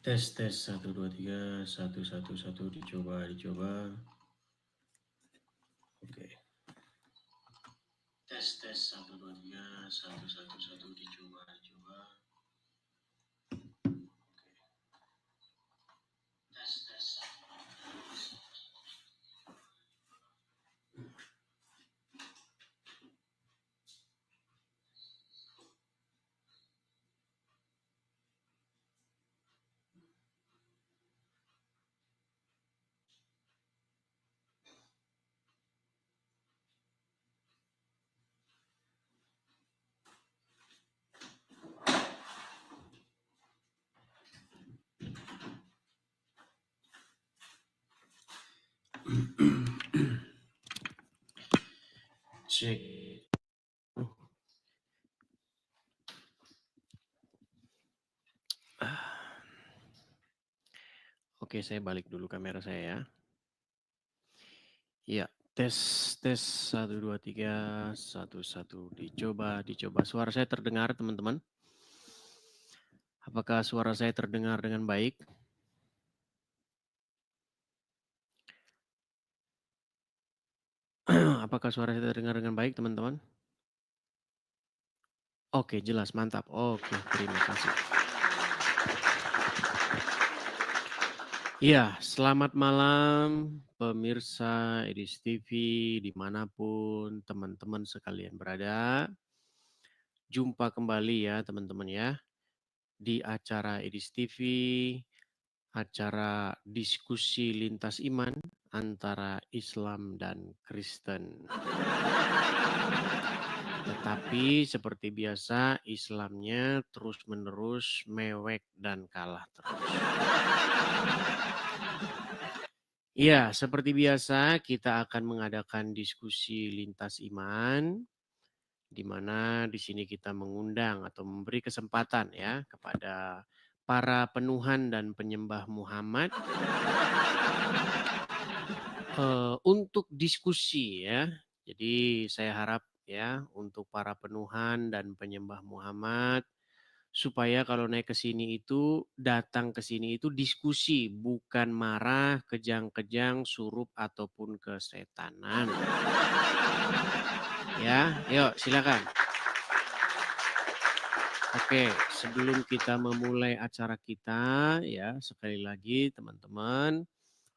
Tes 1 2 3 1 1 1 dicoba. Oke. Tes 1 2 3 1 1 1 dicoba. Tes 1 cek. Oke, saya balik dulu kamera saya ya. Iya, tes 1 2 3 1 1 dicoba. Suara saya terdengar, teman-teman? Apakah suara saya terdengar dengan baik? Apakah suara saya terdengar dengan baik, teman-teman? Oke, jelas, mantap. Oke, terima kasih. Iya, selamat malam pemirsa Edis TV dimanapun teman-teman sekalian berada. Jumpa kembali ya teman-teman ya di acara Edis TV, acara diskusi lintas iman antara Islam dan Kristen. Tetapi seperti biasa Islamnya terus-menerus mewek dan kalah terus. Iya, seperti biasa kita akan mengadakan diskusi lintas iman, di mana di sini kita mengundang atau memberi kesempatan ya kepada para penuhan dan penyembah Muhammad untuk diskusi ya. Jadi saya harap ya untuk para penuhan dan penyembah Muhammad supaya kalau naik ke sini itu, datang ke sini itu diskusi, bukan marah, kejang-kejang, surup, ataupun kesetanan. Ya, yuk silakan. Oke, sebelum kita memulai acara kita, ya sekali lagi teman-teman,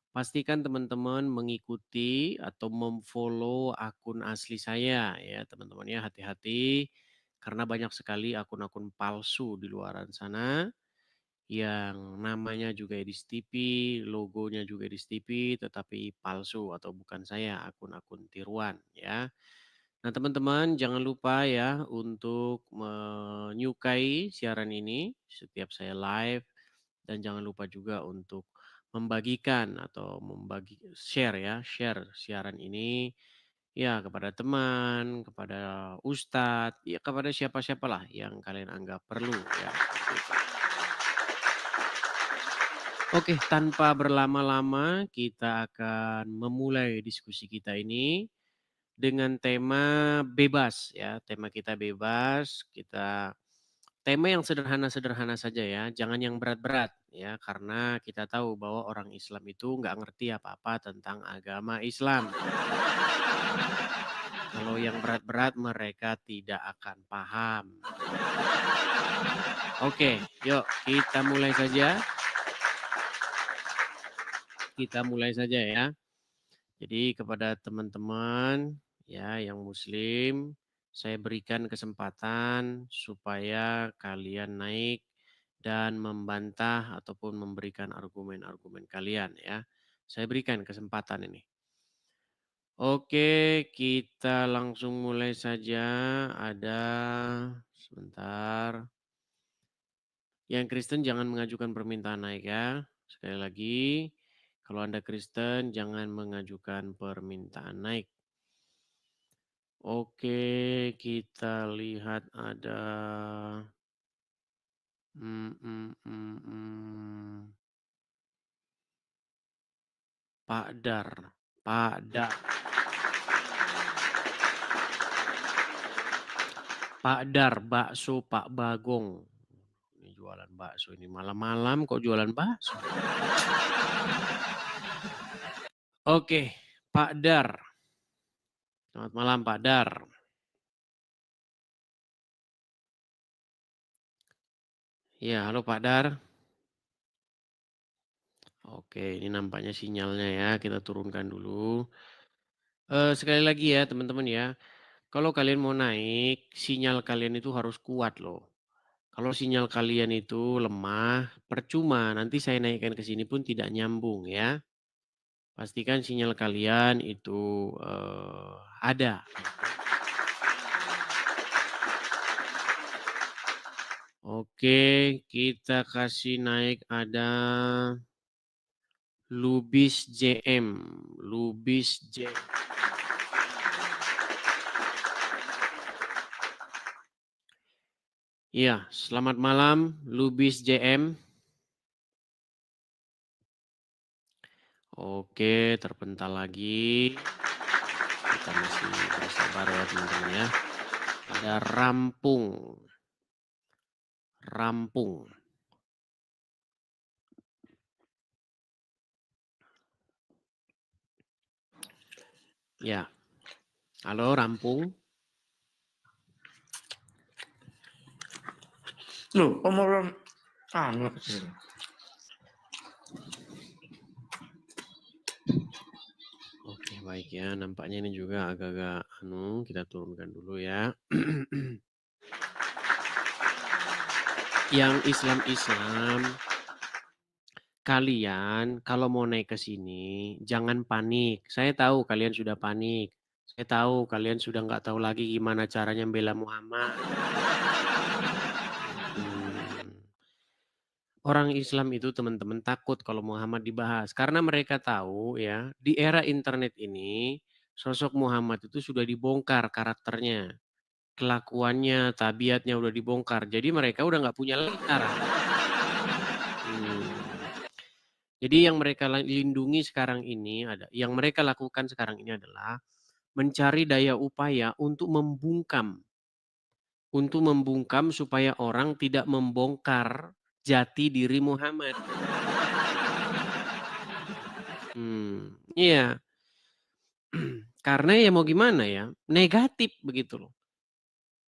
pastikan teman-teman mengikuti atau memfollow akun asli saya ya teman-teman ya, hati-hati karena banyak sekali akun-akun palsu di luaran sana yang namanya juga Edis TV, logonya juga Edis TV, tetapi palsu atau bukan saya, akun-akun tiruan ya. Nah teman-teman jangan lupa ya untuk menyukai siaran ini setiap saya live dan jangan lupa juga untuk membagikan atau share ya, share siaran ini ya kepada teman, kepada ustadz, ya kepada siapa-siapalah yang kalian anggap perlu ya. Oke, tanpa berlama-lama kita akan memulai diskusi kita ini dengan tema bebas ya. Tema kita bebas, tema yang sederhana-sederhana saja ya, jangan yang berat-berat ya karena kita tahu bahwa orang Islam itu nggak ngerti apa-apa tentang agama Islam. Kalau yang berat-berat mereka tidak akan paham. Oke, yuk kita mulai saja. Kita mulai saja ya. Jadi kepada teman-teman ya yang muslim, saya berikan kesempatan supaya kalian naik dan membantah ataupun memberikan argumen-argumen kalian ya. Saya berikan kesempatan ini. Oke, kita langsung mulai saja. Ada sebentar. Yang Kristen jangan mengajukan permintaan naik ya. Sekali lagi, kalau Anda Kristen jangan mengajukan permintaan naik. Oke, kita lihat ada Pak Dar. Pak Dar, bakso Pak Bagong. ini jualan bakso ini malam-malam kok jualan bakso. Oke, Pak Dar. Selamat malam Pak Dar. Ya, halo Pak Dar. Oke, ini nampaknya sinyalnya ya, kita turunkan dulu. Sekali lagi ya teman-teman ya, kalau kalian mau naik, sinyal kalian itu harus kuat loh. Kalau sinyal kalian itu lemah, percuma nanti saya naikkan ke sini pun tidak nyambung ya. Pastikan sinyal kalian itu ada. Oke, kita kasih naik ada Lubis JM. Lubis JM. Iya, selamat malam Lubis JM. Oke, terpental lagi. Kita masih bersabar ya teman-teman ya. Ada Rampung. Rampung. Ya. Halo Rampung. Loh, omong Oke, baik ya. Nampaknya ini juga agak-agak kita turunkan dulu ya. Yang Islam-Islam, kalian kalau mau naik ke sini jangan panik. Saya tahu kalian sudah panik. Saya tahu kalian sudah nggak tahu lagi gimana caranya membela Muhammad. Orang Islam itu teman-teman takut kalau Muhammad dibahas karena mereka tahu ya di era internet ini sosok Muhammad itu sudah dibongkar karakternya, kelakuannya, tabiatnya udah dibongkar. Jadi mereka udah nggak punya lagi cara. Jadi yang mereka lindungi sekarang ini yang mereka lakukan sekarang ini adalah mencari daya upaya untuk membungkam supaya orang tidak membongkar jati diri Muhammad. Iya. Karena ya mau gimana ya, negatif begitu loh.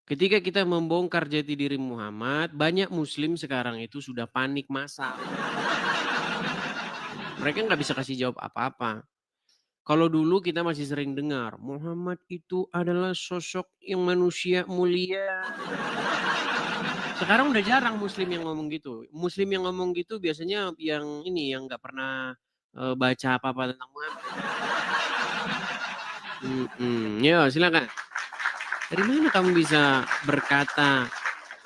Ketika kita membongkar jati diri Muhammad, banyak muslim sekarang itu sudah panik massal. Mereka nggak bisa kasih jawab apa-apa. Kalau dulu kita masih sering dengar, Muhammad itu adalah sosok yang manusia mulia. Sekarang udah jarang muslim yang ngomong gitu. Muslim yang ngomong gitu biasanya yang ini, yang nggak pernah baca apa-apa tentang Muhammad. Ya, silakan. Dari mana kamu bisa berkata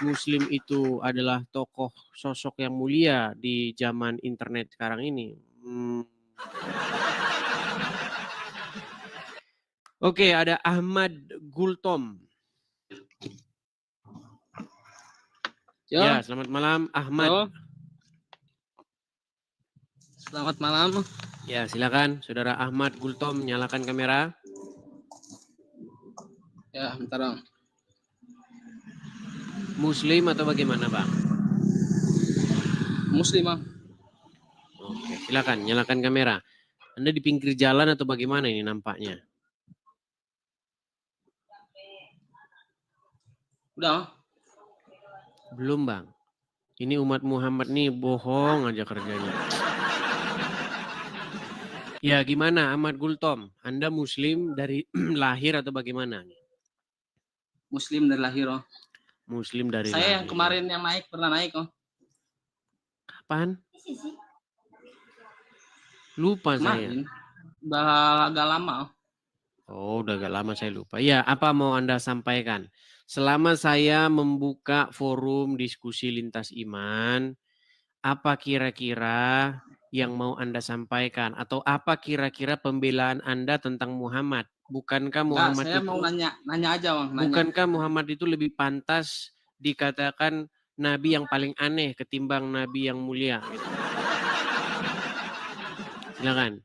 muslim itu adalah tokoh sosok yang mulia di zaman internet sekarang ini? Oke, ada Ahmad Gultom. Ya, selamat malam Ahmad. Halo. Selamat malam. Ya, silakan Saudara Ahmad Gultom, nyalakan kamera. Ya, bentar Bang. Muslim atau bagaimana Bang? Muslim Bang. Oke, silakan nyalakan kamera. Anda di pinggir jalan atau bagaimana ini nampaknya? Udah. Belum Bang. Ini umat Muhammad nih bohong aja kerjanya. Ya gimana Ahmad Gultom? Anda Muslim dari lahir atau bagaimana? Muslim dari lahir oh. Muslim dari Saya lahir. yang kemarin yang pernah naik oh. Kapan? Lupa kemarin. saya. Udah agak lama oh. Oh udah agak lama saya lupa. Ya apa mau Anda sampaikan? Selama saya membuka forum diskusi lintas iman, apa kira-kira yang mau Anda sampaikan? Atau apa kira-kira pembelaan Anda tentang Muhammad? Bukankah Muhammad saya itu, mau nanya aja Bang. Bukankah Muhammad itu lebih pantas dikatakan nabi yang paling aneh ketimbang nabi yang mulia? Gitu. Silakan.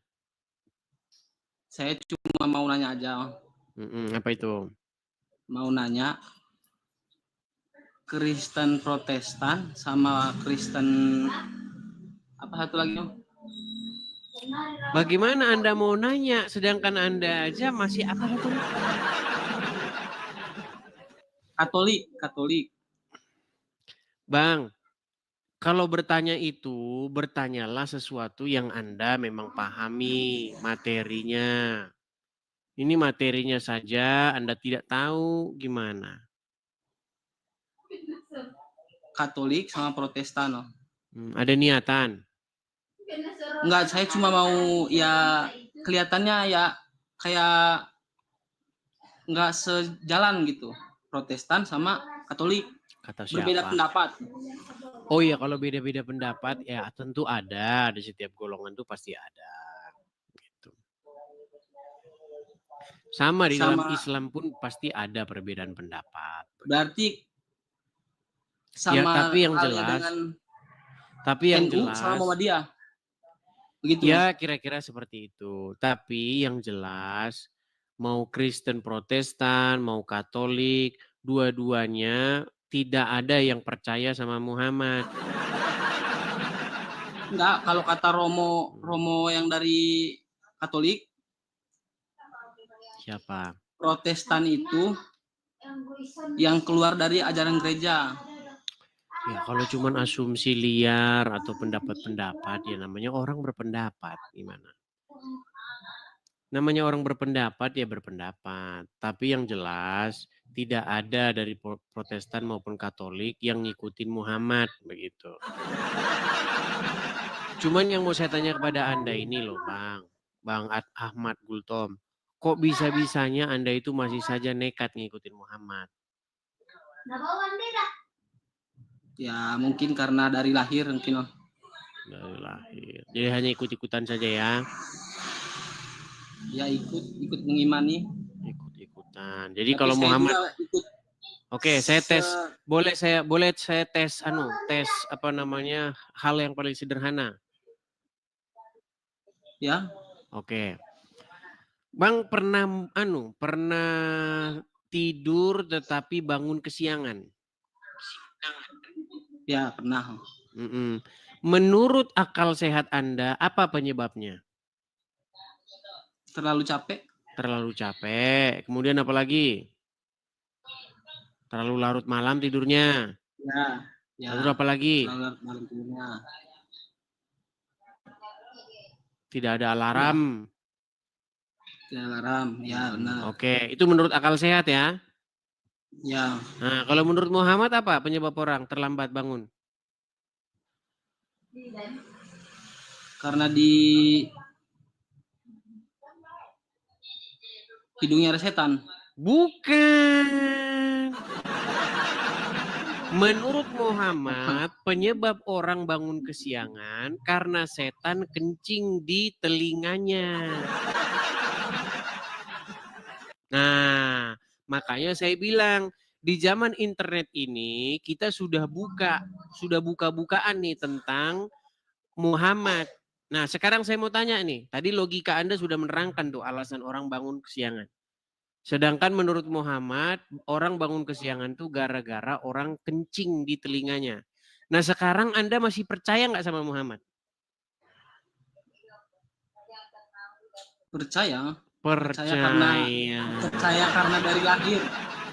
Saya cuma mau nanya aja. Apa itu? Mau nanya, Kristen Protestan sama Kristen apa satu lagi Om? Bagaimana Anda mau nanya sedangkan Anda aja masih apa satu? Katolik. Bang, kalau bertanya itu, bertanyalah sesuatu yang Anda memang pahami materinya. Ini materinya saja Anda tidak tahu gimana. Katolik sama Protestan Om. Ada niatan. Enggak, saya cuma mau ya kelihatannya ya kayak nggak sejalan gitu. Protestan sama Katolik Kata berbeda siapa? pendapat. Oh iya, kalau beda-beda pendapat ya tentu ada di setiap golongan tuh pasti ada. Gitu. Sama di dalam Sama Islam pun pasti ada perbedaan pendapat. berarti Ya, sama tapi yang halnya jelas, dengan NU sama Muhammadiyah. Begitu. Ya, kira-kira seperti itu. Tapi yang jelas mau Kristen Protestan, mau Katolik, dua-duanya tidak ada yang percaya sama Muhammad. Enggak, kalau kata Romo yang dari Katolik, Siapa? Protestan itu yang keluar dari ajaran gereja. Ya, kalau cuma asumsi liar atau pendapat-pendapat, ya namanya orang berpendapat. Gimana? Namanya orang berpendapat, ya berpendapat. Tapi yang jelas, tidak ada dari Protestan maupun Katolik yang ngikutin Muhammad. Begitu. Cuman yang mau saya tanya kepada Anda ini loh Bang Ahmad Gultom. Kok bisa-bisanya Anda itu masih saja nekat ngikutin Muhammad? Ya mungkin karena dari lahir mungkin. Dari lahir. Jadi hanya ikut-ikutan saja ya? Ya ikut mengimani. Ikut-ikutan. Jadi tapi kalau Muhammad... ikut Oke, saya tes. Boleh saya tes tes apa namanya hal yang paling sederhana. Ya. Oke. Bang pernah tidur tetapi bangun kesiangan? Ya, pernah. Menurut akal sehat Anda, apa penyebabnya? Terlalu capek. Terlalu capek. Kemudian apa lagi? Terlalu larut malam tidurnya. Ya. Lalu apa lagi? Terlalu larut malam tidurnya. Tidak ada alarm. Tidak ada alarm, ya benar. Oke, itu menurut akal sehat ya? Ya. Nah, kalau menurut Muhammad apa penyebab orang terlambat bangun? Karena di hidungnya ada setan. Bukan. Menurut Muhammad, penyebab orang bangun kesiangan karena setan kencing di telinganya. Nah, makanya saya bilang di zaman internet ini kita sudah buka-bukaan nih tentang Muhammad. Nah, sekarang saya mau tanya nih, tadi logika Anda sudah menerangkan tuh alasan orang bangun kesiangan. Sedangkan menurut Muhammad, orang bangun kesiangan tuh gara-gara orang kencing di telinganya. Nah, sekarang Anda masih percaya nggak sama Muhammad? Percaya Percaya karena dari lahir.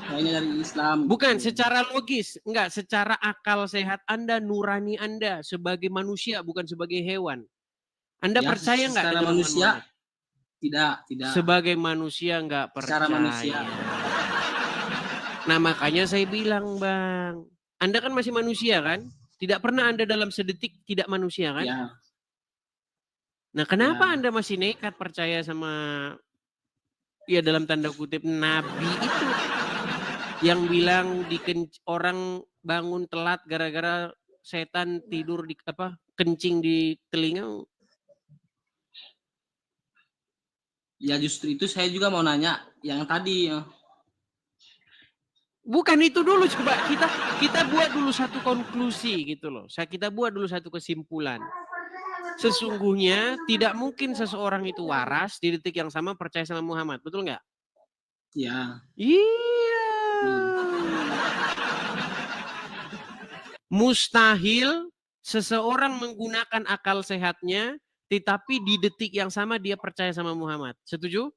Kayaknya dari Islam. Bukan secara logis, enggak, secara akal sehat Anda, nurani Anda sebagai manusia bukan sebagai hewan. Anda ya, percaya nggak dengan manusia? Muhammad? Tidak. Sebagai manusia nggak percaya. Secara manusia. Nah, makanya saya bilang, Bang, Anda kan masih manusia kan? Tidak pernah Anda dalam sedetik tidak manusia kan? Ya. Nah, kenapa Anda masih nekat percaya sama ya dalam tanda kutip nabi itu yang bilang orang bangun telat gara-gara setan tidur di kencing di telinga? Ya justru itu saya juga mau nanya yang tadi. Bukan itu dulu, coba kita buat dulu satu konklusi gitu loh. Kita buat dulu satu kesimpulan. Sesungguhnya tidak mungkin seseorang itu waras di detik yang sama percaya sama Muhammad, betul nggak? Iya. Iya. Mustahil seseorang menggunakan akal sehatnya, tetapi di detik yang sama dia percaya sama Muhammad. Setuju?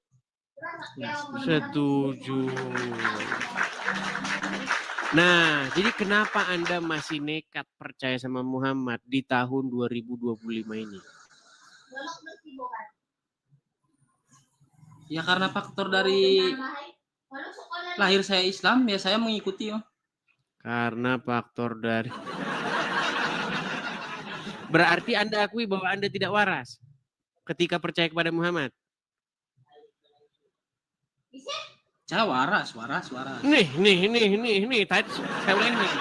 Ya, Setuju. Nah, jadi kenapa Anda masih nekat percaya sama Muhammad di tahun 2025 ini? Ya karena faktor dari lahir saya Islam, ya saya mengikuti. Karena faktor dari... Berarti Anda akui bahwa Anda tidak waras ketika percaya kepada Muhammad? Saya waras. Nih. Tadi saya ulangi lagi.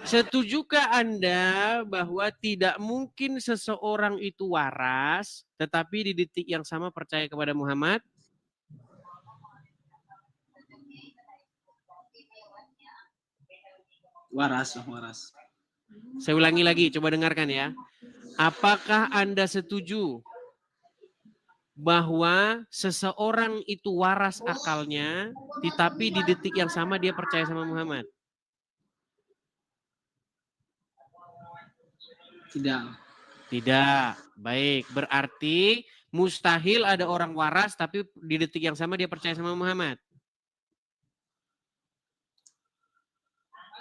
Setujukah Anda bahwa tidak mungkin seseorang itu waras, tetapi di detik yang sama percaya kepada Muhammad? Waras. Saya ulangi lagi, coba dengarkan ya. Apakah Anda setuju bahwa seseorang itu waras akalnya, tetapi di detik yang sama dia percaya sama Muhammad? Tidak. Baik, berarti mustahil ada orang waras tapi di detik yang sama dia percaya sama Muhammad.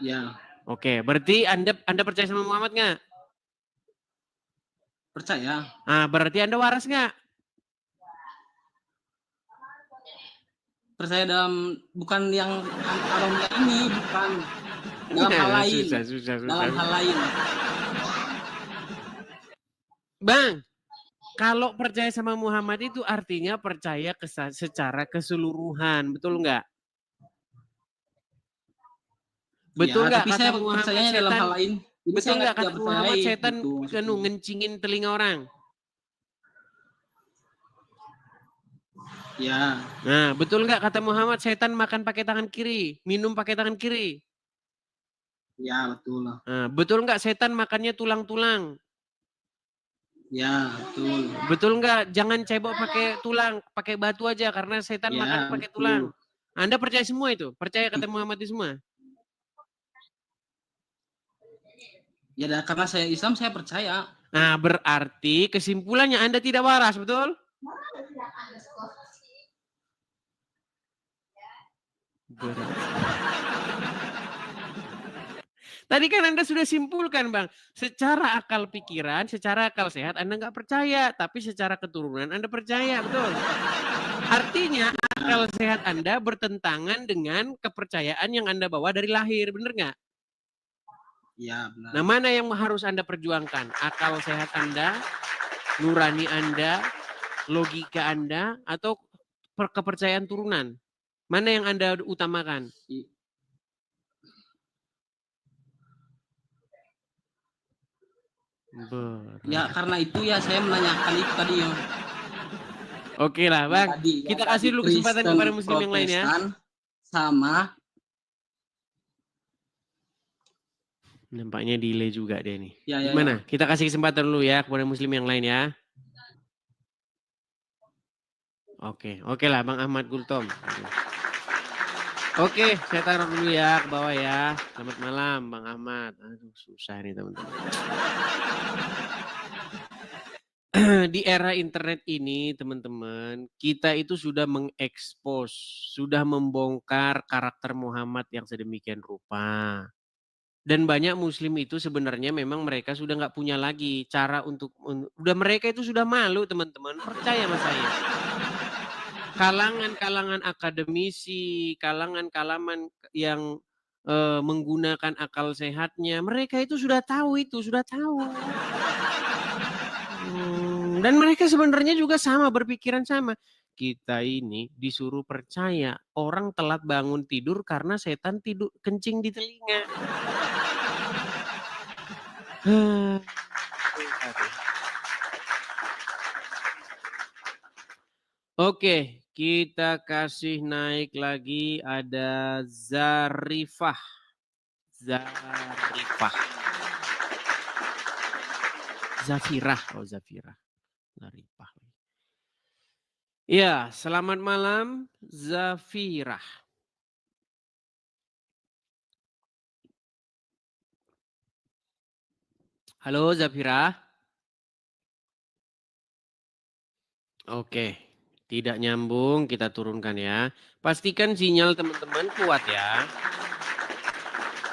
Ya. Oke, berarti Anda percaya sama Muhammad nggak? Percaya. Ah, berarti Anda waras nggak? Percaya dalam bukan yang aromnya ini, bukan dalam hal lain. Susah. Dalam hal lain. Bang, kalau percaya sama Muhammad itu artinya percaya secara keseluruhan, betul nggak? Betul nggak tapi kata saya Muhammad percayanya dalam hal setan? lain. Jadi Betul saya nggak tidak kata Muhammad percayai, setan gitu, maksudnya. ngencingin telinga orang? Ya. Nah, betul nggak kata Muhammad setan makan pakai tangan kiri, minum pakai tangan kiri? Ya, betul. Nah, betul nggak setan makannya tulang-tulang? Ya, betul. Betul nggak? Jangan cebok pakai tulang, pakai batu aja karena setan Ya, makan pakai betul. tulang. Anda percaya semua itu? Percaya kata Muhammad itu semua? Ya, karena saya Islam saya percaya. Nah, berarti kesimpulannya Anda tidak waras, betul? Tadi kan Anda sudah simpulkan, Bang. Secara akal pikiran, secara akal sehat Anda nggak percaya, tapi secara keturunan Anda percaya, betul? Artinya akal sehat Anda bertentangan dengan kepercayaan yang Anda bawa dari lahir, benar nggak? Ya, benar. Nah, mana yang harus Anda perjuangkan? Akal sehat Anda, nurani Anda, logika Anda, atau kepercayaan turunan? Mana yang Anda utamakan? Ya, karena itu ya saya menanyakan itu tadi ya. Oke lah, Bang. Kita kasih dulu kesempatan kepada muslim yang lain ya. Sama. Nampaknya delay juga dia nih. Ya. Gimana? Kita kasih kesempatan dulu ya kepada muslim yang lain ya. Oke lah Bang Ahmad Gultom. Oke, saya taruh dulu ya ke bawah ya. Selamat malam Bang Ahmad. Aduh, susah nih teman-teman. Di era internet ini teman-teman, kita itu sudah mengekspos, sudah membongkar karakter Muhammad yang sedemikian rupa. Dan banyak muslim itu sebenarnya memang mereka sudah nggak punya lagi cara untuk, udah mereka itu sudah malu teman-teman, percaya sama saya. Kalangan-kalangan akademisi, kalangan-kalangan yang menggunakan akal sehatnya, mereka itu sudah tahu itu, sudah tahu. Dan mereka sebenarnya juga sama, berpikiran sama. Kita ini disuruh percaya orang telat bangun tidur karena setan tidur kencing di telinga. Oke, kita kasih naik lagi ada Zarifah. Zafirah. Zarifah. Ya, selamat malam Zafirah. Halo Zafira. Oke, tidak nyambung, kita turunkan ya. Pastikan sinyal teman-teman kuat ya.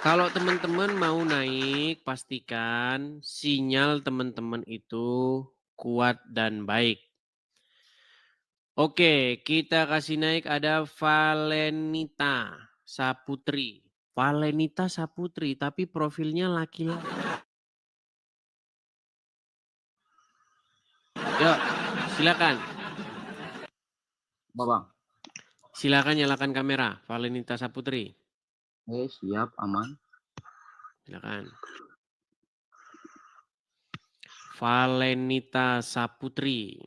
Kalau teman-teman mau naik, pastikan sinyal teman-teman itu kuat dan baik. Oke, kita kasih naik ada Valenita Saputri. Valenita Saputri, tapi profilnya laki-laki. Yuk, silakan. Bang. Silakan nyalakan kamera, Valenita Saputri. Siap, aman. Silakan. Valenita Saputri.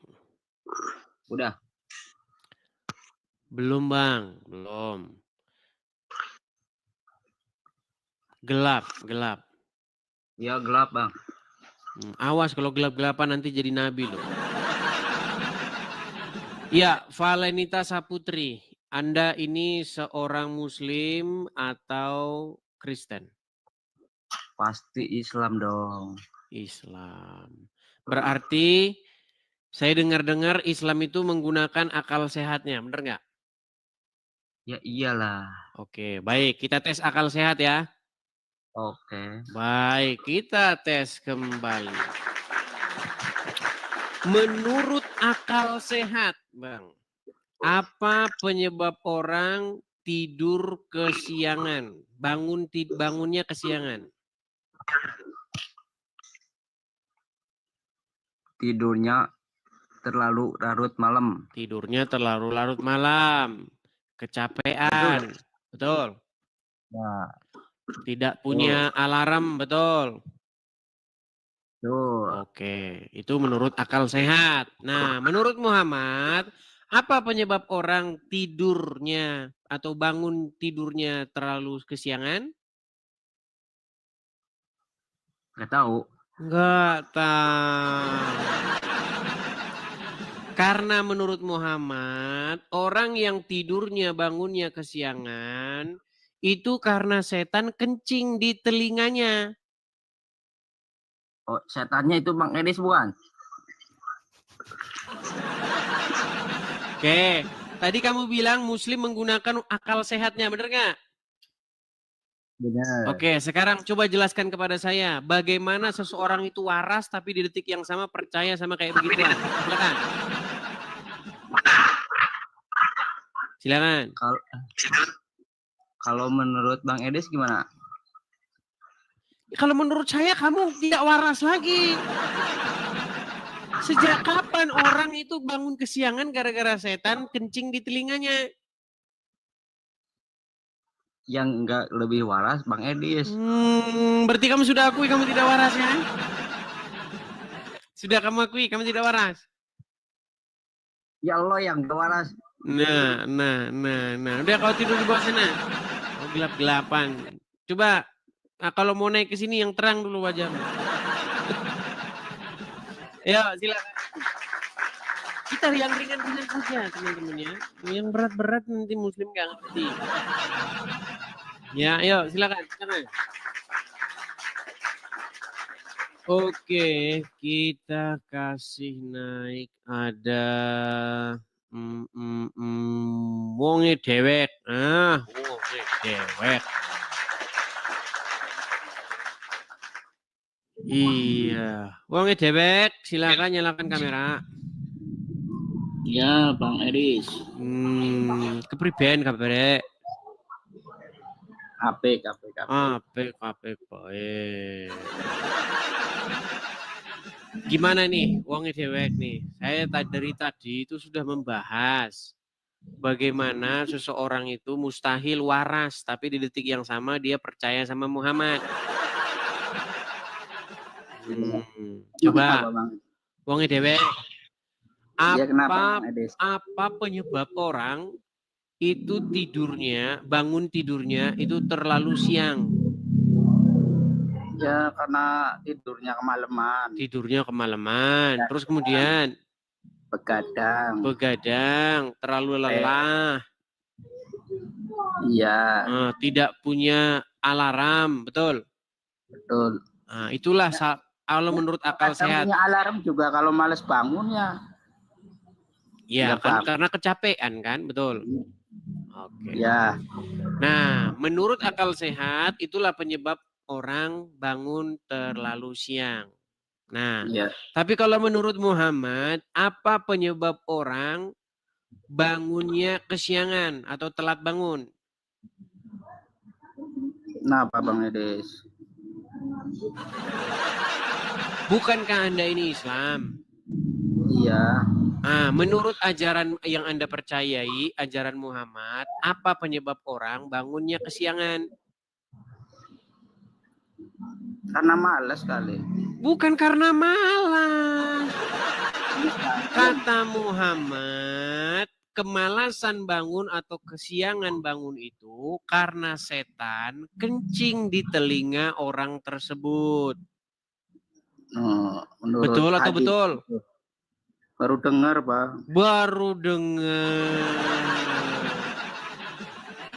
Udah. Belum bang, belum. Gelap, gelap. Ya gelap bang. Awas kalau gelap-gelapan nanti jadi nabi loh. Ya, Valenita Saputri. Anda ini seorang Muslim atau Kristen? Pasti Islam dong. Islam. Berarti saya dengar-dengar Islam itu menggunakan akal sehatnya, bener nggak? Ya iyalah. Oke, baik. Kita tes akal sehat ya. Oke. Baik, kita tes kembali. Menurut akal sehat, Bang, apa penyebab orang tidur kesiangan? Bangunnya kesiangan. Tidurnya terlalu larut malam. Tidurnya terlalu larut malam. Kecapean. Betul. Ya. Tidak punya alarm, betul. Tuh. Oke, itu menurut akal sehat. Nah, menurut Muhammad, apa penyebab orang tidurnya atau bangun tidurnya terlalu kesiangan? Nggak tahu. Enggak tahu. Karena menurut Muhammad, orang yang tidurnya bangunnya kesiangan, itu karena setan kencing di telinganya. Oh, setannya itu Bang Edis bukan? Oke, tadi kamu bilang Muslim menggunakan akal sehatnya, bener nggak? Benar. Oke, sekarang coba jelaskan kepada saya, bagaimana seseorang itu waras tapi di detik yang sama percaya sama kayak begituan. Silakan. Silakan. Kalau menurut Bang Edis gimana? Kalau menurut saya kamu tidak waras lagi. Sejak kapan orang itu bangun kesiangan gara-gara setan kencing di telinganya? Yang enggak lebih waras Bang Edis. Berarti kamu sudah akui kamu tidak waras ya? Sudah kamu akui kamu tidak waras? Ya Allah yang enggak waras. Nah. Udah kau tidur di bawah sana. Oh, gelap-gelapan. Coba, kalau mau naik ke sini yang terang dulu wajahmu. Ya, silakan. Kita yang ringan-ringan saja, teman-teman ya. Yang berat-berat nanti Muslim nggak ngerti. Ya, ayo silakan. Oke, kita kasih naik ada wonge dewek. Wonge dewek. Iya, wonge dewek, silakan nyalakan kamera. Ya, Bang Edis. Kepriben kabare? Apik. Apik baik. Gimana nih wonge dewek nih? Saya dari tadi itu sudah membahas bagaimana seseorang itu mustahil waras, tapi di detik yang sama dia percaya sama Muhammad. Coba, wonge dewek. Apa penyebab orang itu bangun tidurnya itu terlalu siang? Ya karena tidurnya kemalaman. Terus kemudian begadang, terlalu lelah. Iya. Tidak punya alarm, betul? Betul. Nah, itulah Kalau menurut akal Kadang sehat. punya alarm juga kalau males bangun ya. Ya Nggak kan bangun. karena kecapean kan, betul. Oke. Ya, Nah, menurut akal sehat itulah penyebab orang bangun terlalu siang. Nah, ya. tapi kalau menurut Muhammad, apa penyebab orang bangunnya kesiangan atau telat bangun? Kenapa Bang Edes? Bukankah Anda ini Islam? Iya. Nah, menurut ajaran yang Anda percayai, ajaran Muhammad, apa penyebab orang bangunnya kesiangan? Karena malas kali. Bukan karena malas. Kata Muhammad, kemalasan bangun atau kesiangan bangun itu karena setan kencing di telinga orang tersebut. Menurut Betul atau hadis betul? itu. Baru dengar, Bang. Baru dengar.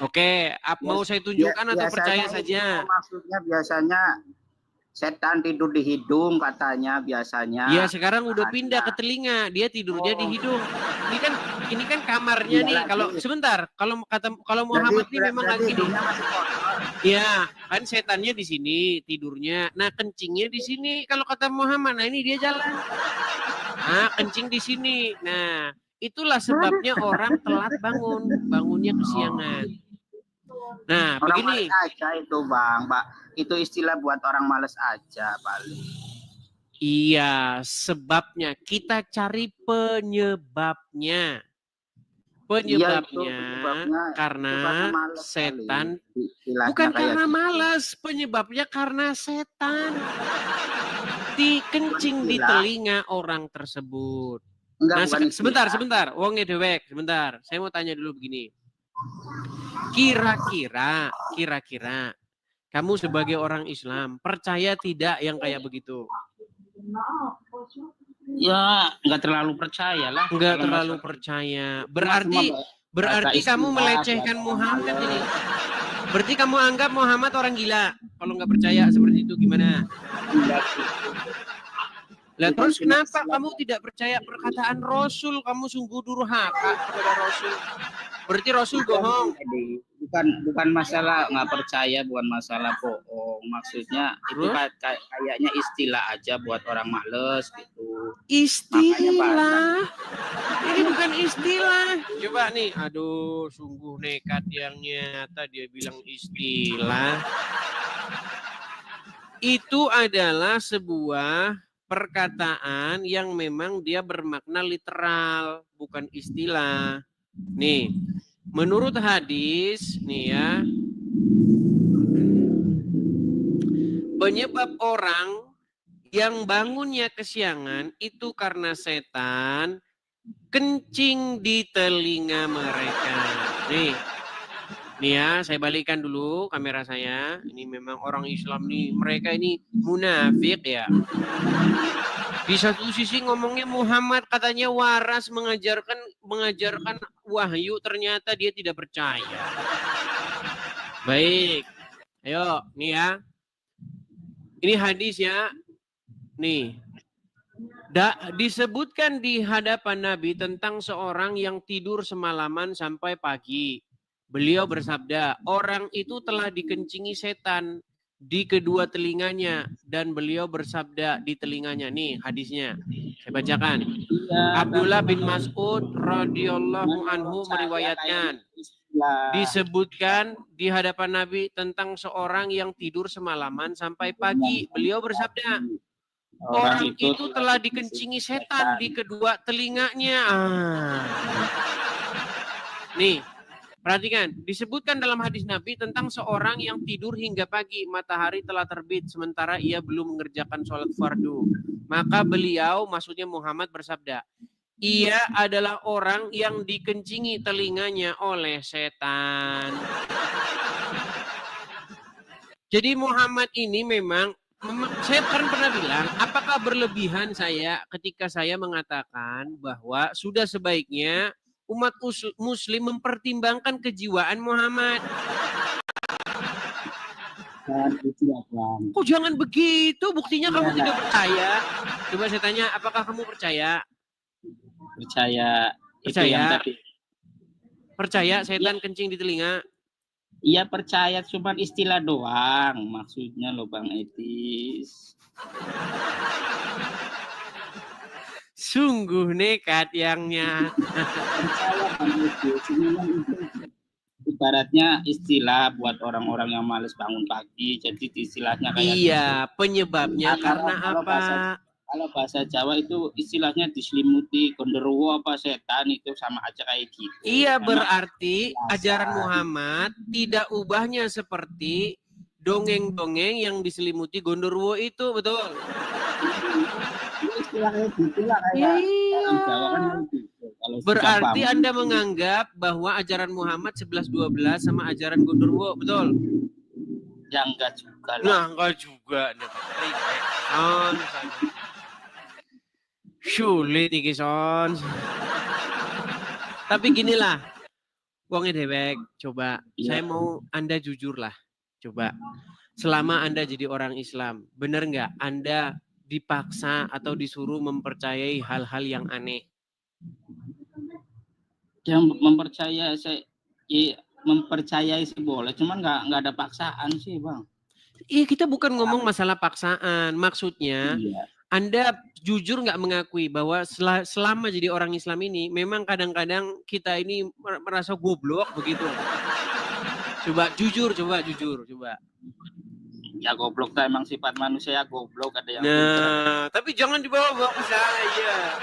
Oke, mau saya tunjukkan atau percaya saja? Maksudnya biasanya setan tidur di hidung katanya biasanya. Ya sekarang udah pindah ke telinga, dia tidurnya di hidung. Ini kan kamarnya nih. Kalau sebentar, kalau Muhammad ini memang lagi nih. Ya, kan setannya di sini tidurnya. Nah, kencingnya di sini. Kalau kata Muhammad, nah ini dia jalan. Nah, kencing di sini. Nah, itulah sebabnya orang telat bangunnya kesiangan. Nah, orang begini. Males aja itu, Bang. Itu istilah buat orang males aja paling. Iya, sebabnya kita cari penyebabnya. Penyebabnya karena setan. Bukan karena malas, penyebabnya karena setan. Dikencing di telinga orang tersebut. Nah, sebentar. Wonge dewek, sebentar. Saya mau tanya dulu begini. Kira-kira kamu sebagai orang Islam percaya tidak yang kayak begitu? Ya, nggak terlalu percaya lah. Nggak terlalu percaya. Berarti kamu melecehkan Muhammad ini. Berarti kamu anggap Muhammad orang gila. Kalau nggak percaya seperti itu gimana? Lah terus kenapa kamu tidak percaya perkataan Rasul? Kamu sungguh durhaka kepada Rasul. Berarti Rasul bohong. Bukan masalah nggak percaya, bukan masalah bohong. Maksudnya itu kayaknya istilah aja buat orang males gitu. Istilah. Ini bukan istilah. Coba nih, aduh sungguh nekat yang nyata dia bilang istilah. Itu adalah sebuah perkataan yang memang dia bermakna literal, bukan istilah. Nih, menurut hadis, nih ya, penyebab orang yang bangunnya kesiangan itu karena setan kencing di telinga mereka. Nih ya, saya balikan dulu kamera saya. Ini memang orang Islam nih, mereka ini munafik ya. Di satu sisi ngomongnya Muhammad katanya waras mengajarkan wahyu, ternyata dia tidak percaya. Baik. Ayo, nih ya. Ini hadis ya. Nih. Disebutkan di hadapan Nabi tentang seorang yang tidur semalaman sampai pagi. Beliau bersabda, orang itu telah dikencingi setan di kedua telinganya dan beliau bersabda di telinganya. Nih hadisnya, saya bacakan. Abdullah bin Mas'ud radhiyallahu anhu meriwayatkan, disebutkan di hadapan Nabi tentang seorang yang tidur semalaman sampai pagi. Beliau bersabda, orang itu telah dikencingi setan di kedua telinganya. Nih, perhatikan, disebutkan dalam hadis Nabi tentang seorang yang tidur hingga pagi, matahari telah terbit, sementara ia belum mengerjakan sholat fardu. Maka beliau, maksudnya Muhammad bersabda, ia adalah orang yang dikencingi telinganya oleh setan. Jadi Muhammad ini memang, saya kan pernah bilang, apakah berlebihan saya ketika saya mengatakan bahwa sudah sebaiknya umat muslim mempertimbangkan kejiwaan Muhammad. Istilah Bang. Kok jangan begitu? Buktinya kamu Iya, tidak percaya. Coba saya tanya, apakah kamu percaya? Percaya itu yang Percaya? tadi. Percaya setan kencing di telinga? Iya percaya, cuman istilah doang maksudnya loh Bang Etis. Sungguh nekat yangnya. Percaya Bang Etis, cuman itu ibaratnya istilah buat orang-orang yang males bangun pagi, jadi istilahnya kayak Iya, penyebabnya gitu. karena Kalau apa? kalau bahasa Jawa itu istilahnya diselimuti gondoruo apa setan, itu sama aja kayak gitu. Iya, Memang berarti ajaran Muhammad tidak ubahnya seperti dongeng-dongeng yang diselimuti gondoruo itu, betul? istilah kayak gitu lah, kayak orang Jawa kan Iya. gitu. Kalau sudah Berarti bangun, Anda menganggap bahwa ajaran Muhammad 11-12 sama ajaran gondoruo, betul? ya enggak juga lah. Nah, enggak juga. Sulit iki, Son. Tapi ginilah, wonge dewek, coba. Iya. Saya mau Anda jujur lah. Coba. Selama Anda jadi orang Islam, benar nggak Anda dipaksa atau disuruh mempercayai hal-hal yang aneh? Yang mempercayai sih boleh, cuman nggak ada paksaan sih Bang. Iya, kita bukan ngomong masalah paksaan. Maksudnya, Iya. Anda jujur nggak mengakui bahwa selama jadi orang Islam ini, memang kadang-kadang kita ini merasa goblok begitu. Coba jujur. Ya goblok tuh emang sifat manusia, goblok ada yang Nah, tapi jangan dibawa-bawa ke saya.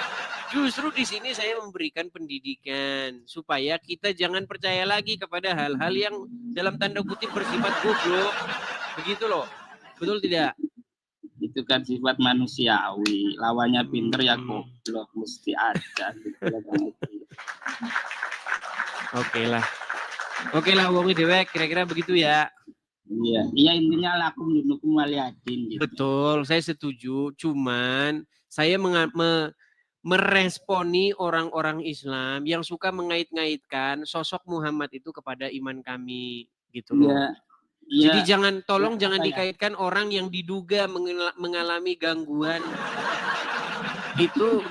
Justru di sini saya memberikan pendidikan supaya kita jangan percaya lagi kepada hal-hal yang dalam tanda kutip bersifat goblok. Begitu loh. Betul tidak? itu kan sifat manusiawi, lawannya pinter ya goblok mesti ada gitu loh Bang. Oke lah wong dewek kira-kira begitu ya. Iya intinya lakum dinukum waliadin gitu. Betul, saya setuju. Cuman saya meresponi orang-orang Islam yang suka mengait-ngaitkan sosok Muhammad itu kepada iman kami gitu loh. Jadi jangan dikaitkan orang yang diduga mengalami gangguan itu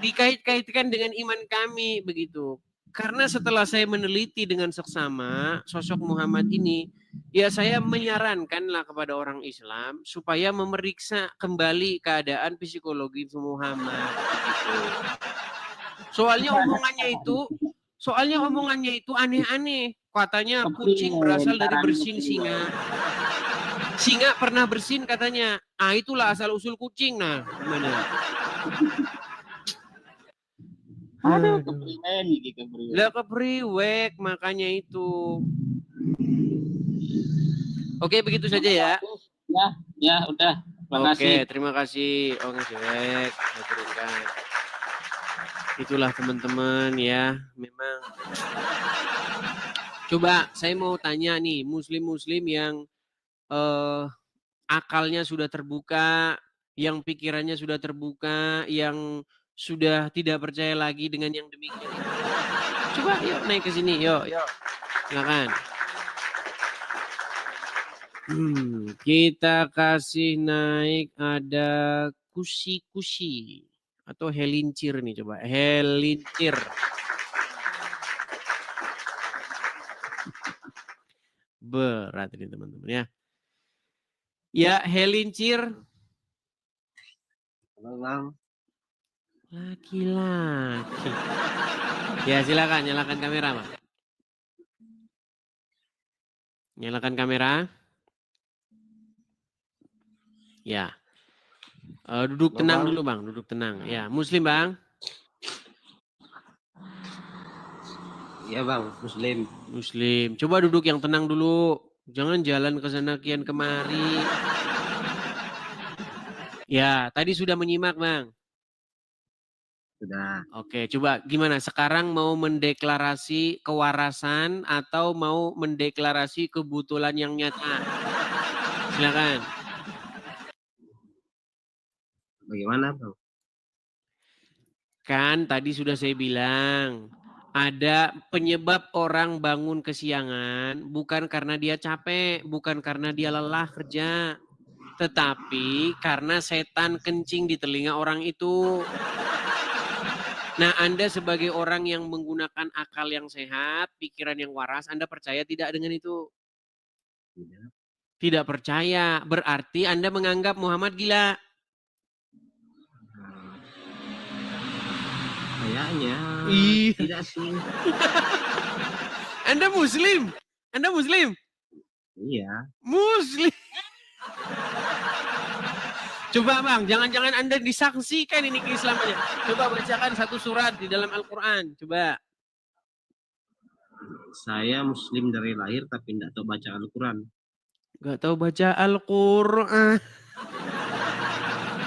dikait-kaitkan dengan iman kami begitu. Karena setelah saya meneliti dengan seksama sosok Muhammad ini, ya saya menyarankanlah kepada orang Islam supaya memeriksa kembali keadaan psikologi Muhammad begitu. Soalnya omongannya itu aneh-aneh. Katanya kucing berasal dari bersin singa. Singa pernah bersin katanya. Ah itulah asal usul kucing. Nah, gimana? Aduh, kepriwek makanya itu. Oke, begitu saja ya. Ya, udah. Oke, terima kasih. Oke, Cewek. Itulah teman-teman ya, memang. Coba saya mau tanya nih, muslim-muslim yang akalnya sudah terbuka, yang pikirannya sudah terbuka, yang sudah tidak percaya lagi dengan yang demikian. Coba yuk naik ke sini, yuk. Silakan. Kita kasih naik ada kusi-kusi atau helincir nih coba. Helincir. Berat ini teman-teman ya. Ya, helincir. Laki-laki. Ya, silakan nyalakan kamera, Bang. Nyalakan kamera. Ya. Duduk tenang dulu, Bang. Duduk tenang. Ya, Muslim, Bang. Iya, Bang. Muslim. Coba duduk yang tenang dulu. Jangan jalan ke sana kian kemari. Ya, tadi sudah menyimak, Bang. Sudah. Oke, coba gimana? Sekarang mau mendeklarasi kewarasan atau mau mendeklarasi kebetulan yang nyata? Silakan. Bagaimana, Bang? Kan tadi sudah saya bilang, Ada penyebab orang bangun kesiangan bukan karena dia capek, bukan karena dia lelah kerja, tetapi karena setan kencing di telinga orang itu. Nah, Anda sebagai orang yang menggunakan akal yang sehat, pikiran yang waras, Anda percaya tidak dengan itu? Tidak. Tidak percaya, berarti Anda menganggap Muhammad gila. Kayaknya Ih. tidak sih. Anda Muslim? Anda Muslim? Iya. Muslim. Coba Bang, jangan-jangan Anda disaksikan ini keislamannya. Coba bacakan satu surat di dalam Al-Quran. Coba. Saya Muslim dari lahir tapi tidak tahu baca Al-Quran. Gak tahu baca Al-Quran.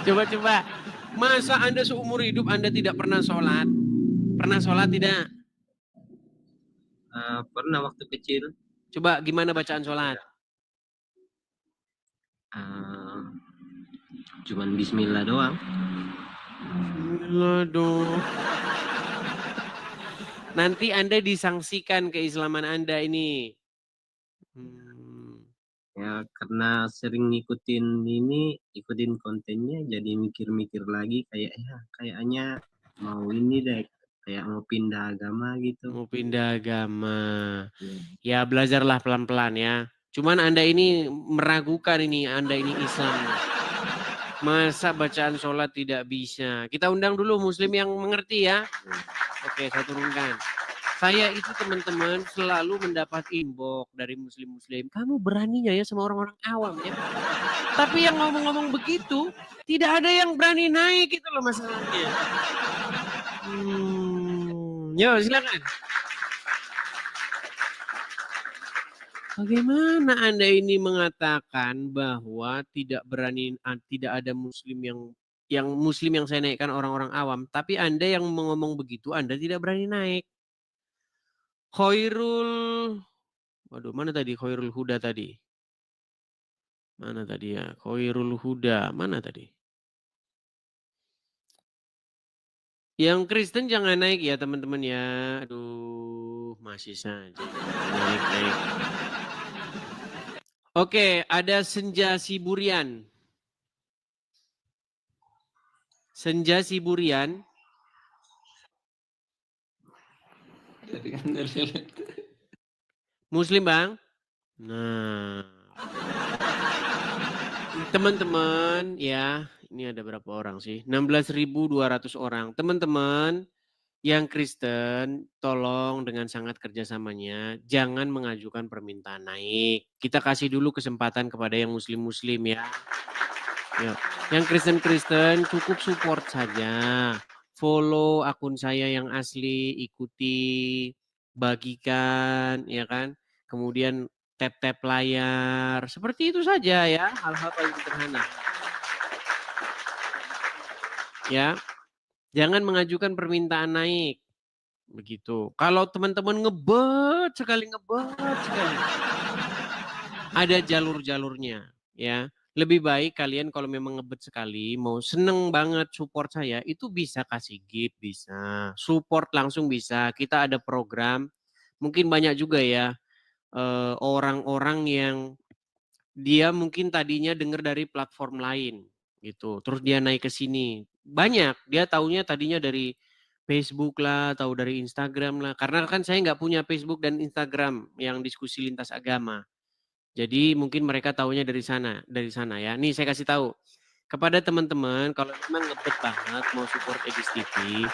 Coba-coba. Masa Anda seumur hidup Anda tidak pernah sholat? Pernah sholat tidak? Pernah waktu kecil. Coba gimana bacaan sholat? Cuman Bismillah doang. Bismillah doang. Nanti Anda disangsikan keislaman Anda ini. Ya karena sering ikutin kontennya, jadi mikir-mikir lagi kayaknya mau ini deh, kayak mau pindah agama gitu. Mau pindah agama. Ya belajarlah pelan-pelan ya. Cuman Anda ini meragukan ini, Anda ini Islam. Masa bacaan sholat tidak bisa? Kita undang dulu Muslim yang mengerti ya. Oke, saya turunkan. Saya itu teman-teman selalu mendapat inbox dari Muslim-Muslim. Kamu beraninya ya sama orang-orang awam ya. Tapi yang ngomong-ngomong begitu, tidak ada yang berani naik itu loh masalahnya. Yo silakan. Bagaimana Anda ini mengatakan bahwa tidak ada Muslim yang saya naikkan orang-orang awam, tapi Anda yang ngomong begitu Anda tidak berani naik. Mana tadi Khairul Huda tadi? Mana tadi ya? Khairul Huda, mana tadi? Yang Kristen jangan naik ya teman-teman ya. Aduh, masih saja. Naik. Oke, ada Senja Siburian. Senja Siburian. Muslim Bang? Nah. Teman-teman ya, ini ada berapa orang sih? 16.200 orang. Teman-teman yang Kristen, tolong dengan sangat kerjasamanya, jangan mengajukan permintaan naik. Kita kasih dulu kesempatan kepada yang Muslim-Muslim ya. Yuk. Yang Kristen-Kristen cukup support saja. Follow akun saya yang asli, ikuti, bagikan, ya kan. Kemudian tap-tap layar, seperti itu saja ya, hal-hal paling sederhana. Ya, jangan mengajukan permintaan naik, begitu. Kalau teman-teman ngebet sekali, ada jalur-jalurnya, ya. Lebih baik kalian kalau memang ngebet sekali, mau seneng banget support saya, itu bisa kasih gift, bisa. Support langsung bisa. Kita ada program, mungkin banyak juga ya, orang-orang yang dia mungkin tadinya dengar dari platform lain, gitu. Terus dia naik ke sini. Banyak, dia taunya tadinya dari Facebook lah, tahu dari Instagram lah. Karena kan saya nggak punya Facebook dan Instagram yang diskusi lintas agama. Jadi mungkin mereka taunya dari sana ya. Nih saya kasih tahu kepada teman-teman kalau memang ngebet banget mau support Edis TV,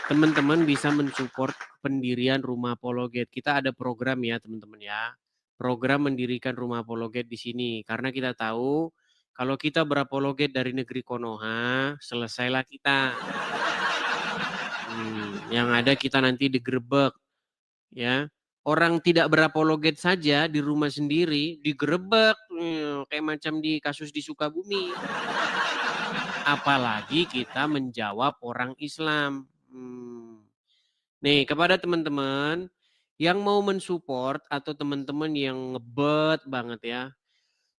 teman-teman bisa mensupport pendirian Rumah Apologet. Kita ada program ya teman-teman ya. Program mendirikan Rumah Apologet di sini karena kita tahu kalau kita berapologet dari negeri Konoha, selesailah kita. Yang ada kita nanti digerebek ya. Orang tidak berapologet saja di rumah sendiri digerebek kayak macam di kasus di Sukabumi. Apalagi kita menjawab orang Islam. Nih kepada teman-teman yang mau mensupport atau teman-teman yang ngebet banget ya.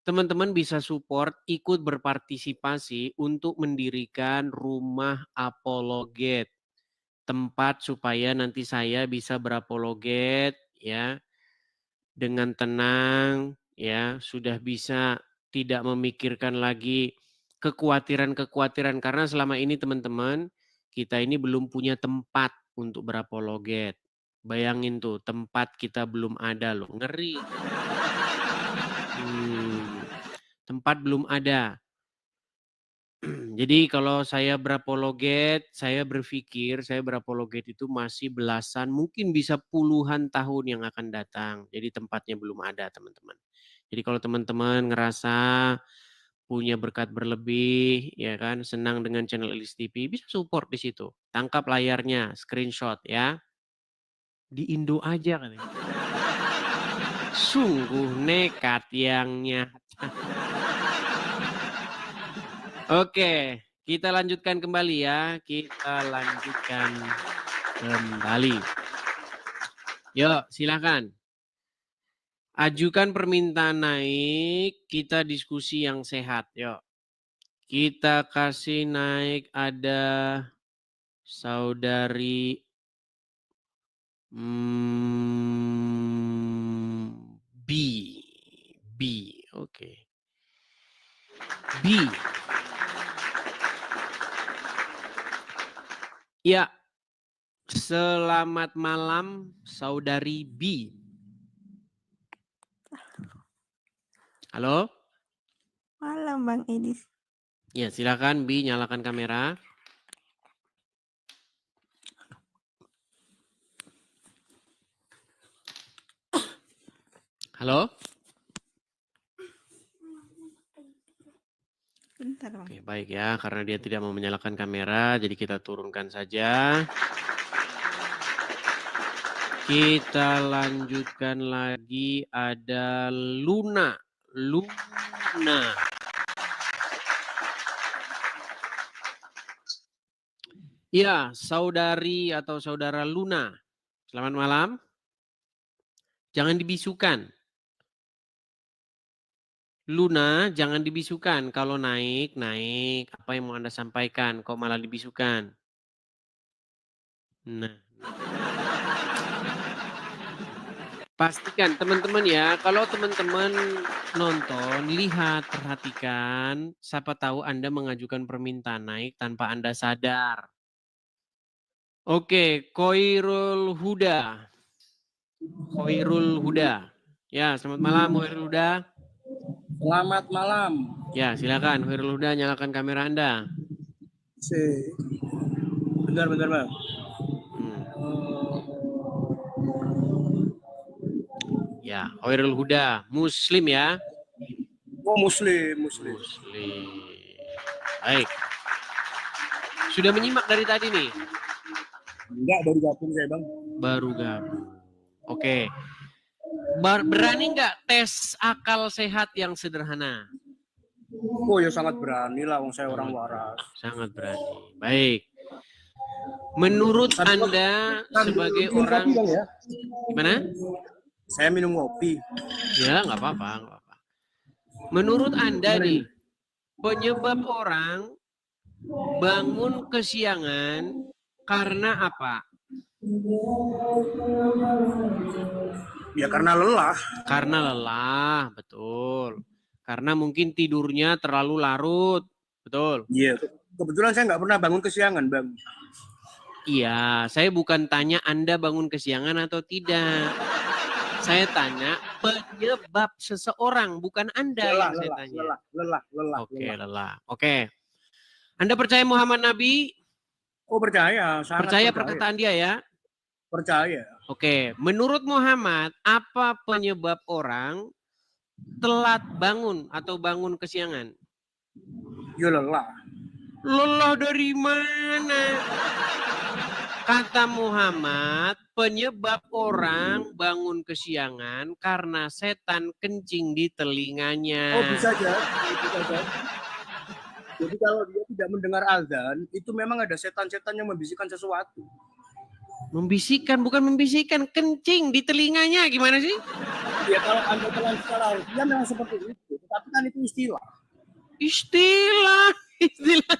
Teman-teman bisa support ikut berpartisipasi untuk mendirikan Rumah Apologet. tempat supaya nanti saya bisa berapologet ya dengan tenang ya, sudah bisa tidak memikirkan lagi kekhawatiran-kekhawatiran karena selama ini teman-teman kita ini belum punya tempat untuk berapologet. Bayangin tuh tempat kita belum ada loh, ngeri. Tempat belum ada. Jadi kalau saya berapologet, saya berpikir saya berapologet itu masih belasan, mungkin bisa puluhan tahun yang akan datang. Jadi tempatnya belum ada teman-teman. Jadi kalau teman-teman ngerasa punya berkat berlebih, ya kan, senang dengan channel Elis TV, bisa support di situ. Tangkap layarnya, screenshot ya. Di Indo aja katanya. Sungguh nekat yang nyata. Oke, kita lanjutkan kembali ya. Kita lanjutkan kembali. Yuk, silakan. Ajukan permintaan naik, kita diskusi yang sehat. Yuk. Kita kasih naik ada saudari B. Oke. B. Ya, selamat malam saudari B. Halo? Malam Bang Edis. Ya, silakan B, nyalakan kamera. Halo? Bentar Bang. Oke, baik ya, karena dia tidak mau menyalakan kamera, jadi kita turunkan saja. Kita lanjutkan lagi, ada Luna. Ya, saudari atau saudara Luna. Selamat malam. Jangan dibisukan. Luna, jangan dibisukan. Kalau naik. Apa yang mau Anda sampaikan? Kok malah dibisukan? Nah. Pastikan teman-teman ya, kalau teman-teman nonton, lihat, perhatikan, siapa tahu Anda mengajukan permintaan naik tanpa Anda sadar. Oke, Khairul Huda. Ya, selamat malam Khairul Huda. Selamat malam. Ya, silakan Khairul Huda, nyalakan kamera Anda. Bentar Bang. Ya, Khairul Huda, Muslim ya. Oh, Muslim. Baik. Sudah menyimak dari tadi nih? Enggak, baru gabung saya Bang. Baru gabung. Oke. Berani nggak tes akal sehat yang sederhana? Oh ya sangat berani lah, wong saya orang waras. Sangat berani. Baik. Menurut Anda sebagai orang... Bang, ya? Gimana? Saya minum kopi. Ya, nggak apa-apa. Menurut Anda nih, penyebab orang bangun kesiangan karena apa? Ya karena lelah. Karena lelah, betul. Karena mungkin tidurnya terlalu larut, betul. Iya, kebetulan saya nggak pernah bangun kesiangan Bang. Iya, saya bukan tanya Anda bangun kesiangan atau tidak. Saya tanya penyebab seseorang, bukan Anda yang saya tanya. Lelah. Lelah. Oke. Anda percaya Muhammad Nabi? Oh percaya, sangat percaya perkataan dia ya? Percaya. Oke, menurut Muhammad, apa penyebab orang telat bangun atau bangun kesiangan? Ya lelah. Lelah dari mana? Kata Muhammad, penyebab orang bangun kesiangan karena setan kencing di telinganya. Oh bisa jadi. Jadi kalau dia tidak mendengar azan, itu memang ada setan-setan yang membisikkan sesuatu. Membisikkan, bukan membisikkan, kencing di telinganya, gimana sih? Ya kalau Anda telan secara harfiah memang seperti itu, tetapi kan itu istilah. Istilah. Istilah,